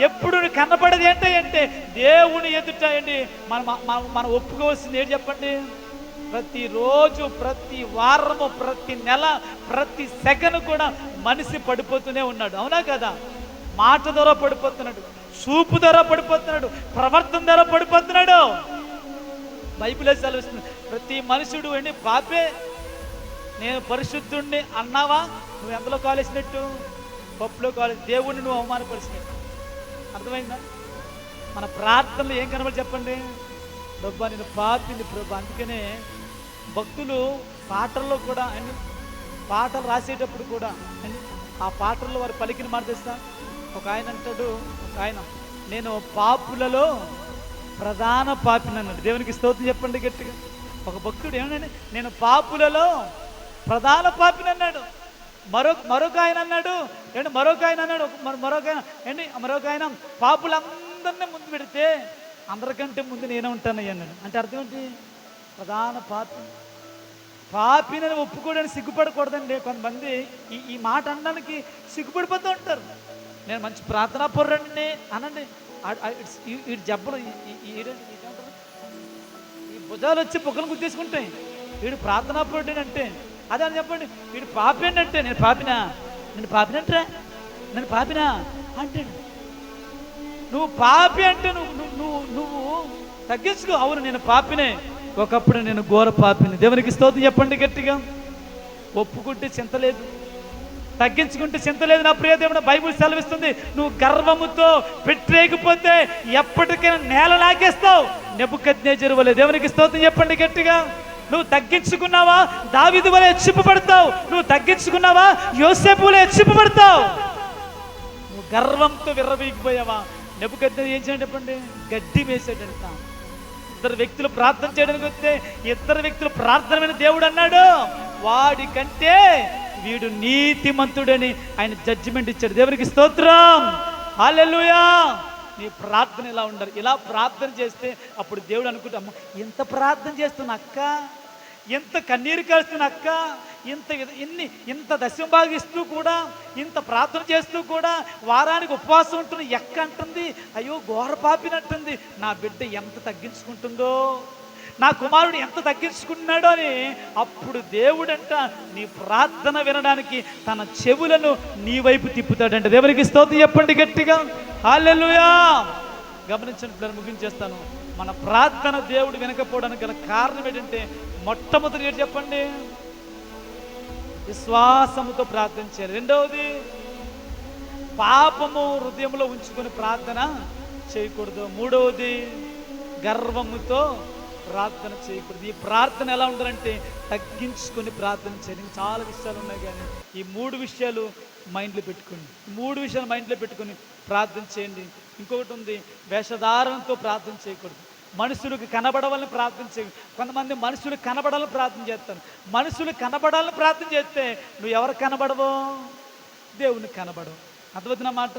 ఎప్పుడు కనపడేది ఏంటంటే దేవుని ఎదుట మనం ఒప్పుకోవాల్సింది ఏంటి చెప్పండి? ప్రతిరోజు, ప్రతి వారము, ప్రతి నెల, ప్రతి సెకండ్ కూడా మనిషి పడిపోతూనే ఉన్నాడు. అవునా కదా? మాట ద్వారా పడిపోతున్నాడు, చూపు ద్వారా పడిపోతున్నాడు, ప్రవర్తన ద్వారా పడిపోతున్నాడు. బైబిల్ సెలవిస్తుంది ప్రతి మనుషుడు పాపే. నేను పరిశుద్ధుడిని అన్నావా, నువ్వు ఎంతలో కాలేసినట్టు? పప్పులో కాలేసి దేవుడిని నువ్వు అవమానపరిచినట్టు. అర్థమైందా? మన ప్రార్థనలు ఏం కనబడి చెప్పండి? ప్రభా నేను పాపిని ప్రభా. అందుకనే భక్తులు పాటల్లో కూడా పాటలు రాసేటప్పుడు కూడా ఆ పాటల్లో వారు పలికిన మాట తెస్తా. ఒక ఆయన అంటాడు, ఒక ఆయన నేను పాపులలో ప్రధాన పాపిని అన్నాడు. దేవునికి స్తోత్రం చెప్పండి గట్టిగా. ఒక భక్తుడు ఏమన్నాడు? నేను పాపులలో ప్రధాన పాపిని అన్నాడు. మరొక ఆయన అన్నాడు ఏంటి? మరొక ఆయన పాపులందరినీ ముందు పెడితే అందరికంటే ముందు నేనే ఉంటాను అన్నాడు. అంటే అర్థం ఏంటి? ప్రధాన పాపిని ఒప్పుకోవడానికి సిగ్గుపడకూడదండి. కొంతమంది ఈ మాట అనడానికి సిగ్గుపడిపోతూ ఉంటారు. నేను మంచి ప్రార్థనా పరుడండి అనండి. ఈ జబ్బలు ఈ భుజాలు వచ్చి పొక్కలు గుద్దేసుకుంటాయి. వీడు ప్రార్థనా పరుడు అంటే అదే అని చెప్పండి. వీడు పాపి అంటే నేను పాపినా అంటాడు. నువ్వు పాపి అంటే నువ్వు తగ్గించుకో. అవును, నేను పాపినే, ఒకప్పుడు నేను ఘోర పాపిని. దేవునికి స్తోత్రం చెప్పండి గట్టిగా. ఒప్పుకుంటే చింత లేదు, తగ్గించుకుంటే చింత లేదు. నా ప్రియ దేవుడు, బైబిల్ సెలవిస్తుంది, నువ్వు గర్వముతో పెట్టలేకపోతే ఎప్పటికైనా నేల లాగేస్తావు. నెబుకద్నెజరు వలె. దేవునికి స్తోత్రం చెప్పండి గట్టిగా. నువ్వు తగ్గించుకున్నావా, దావీదు వలె హెచ్చింపబడతావు. నువ్వు తగ్గించుకున్నావా, యోసేపు వలె హెచ్చింపబడతావు. నువ్వు గర్వంతో విర్రవీగిపోయావా, నెబుకద్నెజరు ఏం చేయండి చెప్పండి? గడ్డి వేసాడంట. ఇద్దరు వ్యక్తులు ప్రార్థన చేయడానికి వస్తే ఇద్దరు వ్యక్తులు ప్రార్థన దేవుడు అన్నాడు, వాడి కంటే వీడు నీతిమంతుడని ఆయన జడ్జిమెంట్ ఇచ్చాడు. దేవునికి స్తోత్రం, హల్లెలూయా. నీ ప్రార్థన ఇలా ఉండాలి. ఇలా ప్రార్థన చేస్తే అప్పుడు దేవుడు అనుకుంటాము, ఎంత ప్రార్థన చేస్తున్న అక్క, ఎంత కన్నీరు కాస్తున్న అక్క, ఇంత దశంభాగం ఇస్తూ కూడా, ఇంత ప్రార్థన చేస్తూ కూడా, వారానికి ఉపవాసం ఉంటున్న ఎక్క అంటుంది, అయ్యో ఘోర పాపినట్టుంది, నా బిడ్డ ఎంత తగ్గించుకుంటుందో, నా కుమారుడు ఎంత తగ్గించుకున్నాడో అని. అప్పుడు దేవుడంట నీ ప్రార్థన వినడానికి తన చెవులను నీ వైపు తిప్పుతాడంట. దేవునికి స్తోత్రం చెప్పండి గట్టిగా, హల్లెలూయా. గమనించండి పిల్లలు, ముగించేస్తాను. మన ప్రార్థన దేవుడు వినకపోవడానికి గల కారణం ఏంటంటే, మొట్టమొదటి ఏంటి చెప్పండి? విశ్వాసముతో ప్రార్థన చేయాలి. రెండవది, పాపము హృదయంలో ఉంచుకొని ప్రార్థన చేయకూడదు. మూడవది, గర్వముతో ప్రార్థన చేయకూడదు. ఈ ప్రార్థన ఎలా ఉండాలంటే తగ్గించుకొని ప్రార్థన చేయాలి. చాలా విషయాలు ఉన్నాయి, కానీ ఈ మూడు విషయాలు మైండ్లో పెట్టుకొని ప్రార్థన చేయండి. ఇంకొకటి ఉంది, వేషధారణతో ప్రార్థన చేయకూడదు. మనుషులకు కనబడవాలని ప్రార్థన చేయ. కొంతమంది మనుషులకు కనబడాలని ప్రార్థన చేస్తారు. మనుషులు కనబడాలని ప్రార్థన చేస్తే నువ్వు ఎవరు కనబడవో? దేవునికి కనబడవు. అర్థమవుతున్న మాట?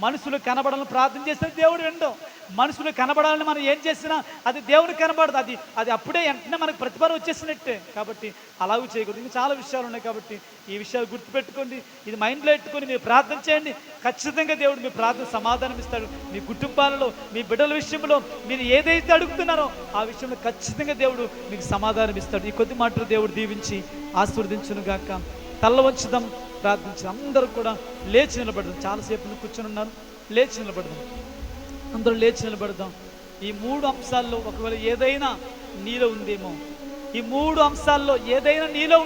మనుషులు కనబడాలని ప్రార్థన చేస్తే దేవుడు వినడం. మనుషులు కనబడాలని మనం ఏం చేసినా అది దేవునికి కనబడదు. అది అప్పుడే వెంటనే మనకు ప్రతిఫలం వచ్చేసినట్టే. కాబట్టి అలాగూ చేయకూడదు. ఇంకా చాలా విషయాలు ఉన్నాయి, కాబట్టి ఈ విషయాలు గుర్తుపెట్టుకోండి. ఇది మైండ్లో పెట్టుకొని మీరు ప్రార్థన చేయండి. ఖచ్చితంగా దేవుడు మీ ప్రార్థన సమాధానం ఇస్తాడు. మీ కుటుంబాలలో, మీ బిడ్డల విషయంలో మీరు ఏదైతే అడుగుతున్నారో ఆ విషయంలో ఖచ్చితంగా దేవుడు మీకు సమాధానం ఇస్తాడు. ఈ కొద్ది మాటలు దేవుడు దీవించి ఆశీర్వదించును గాక. తల్ల వంచుదాం, ప్రార్థించి అందరూ కూడా లేచి నిలబడదాం. చాలాసేపు కూర్చొని ఉన్నారు, లేచి నిలబడదాం. అందరూ లేచి నిలబడదాం. ఈ మూడు అంశాల్లో ఒకవేళ ఏదైనా నీలో ఉందేమో, ఈ మూడు అంశాల్లో ఏదైనా నీలో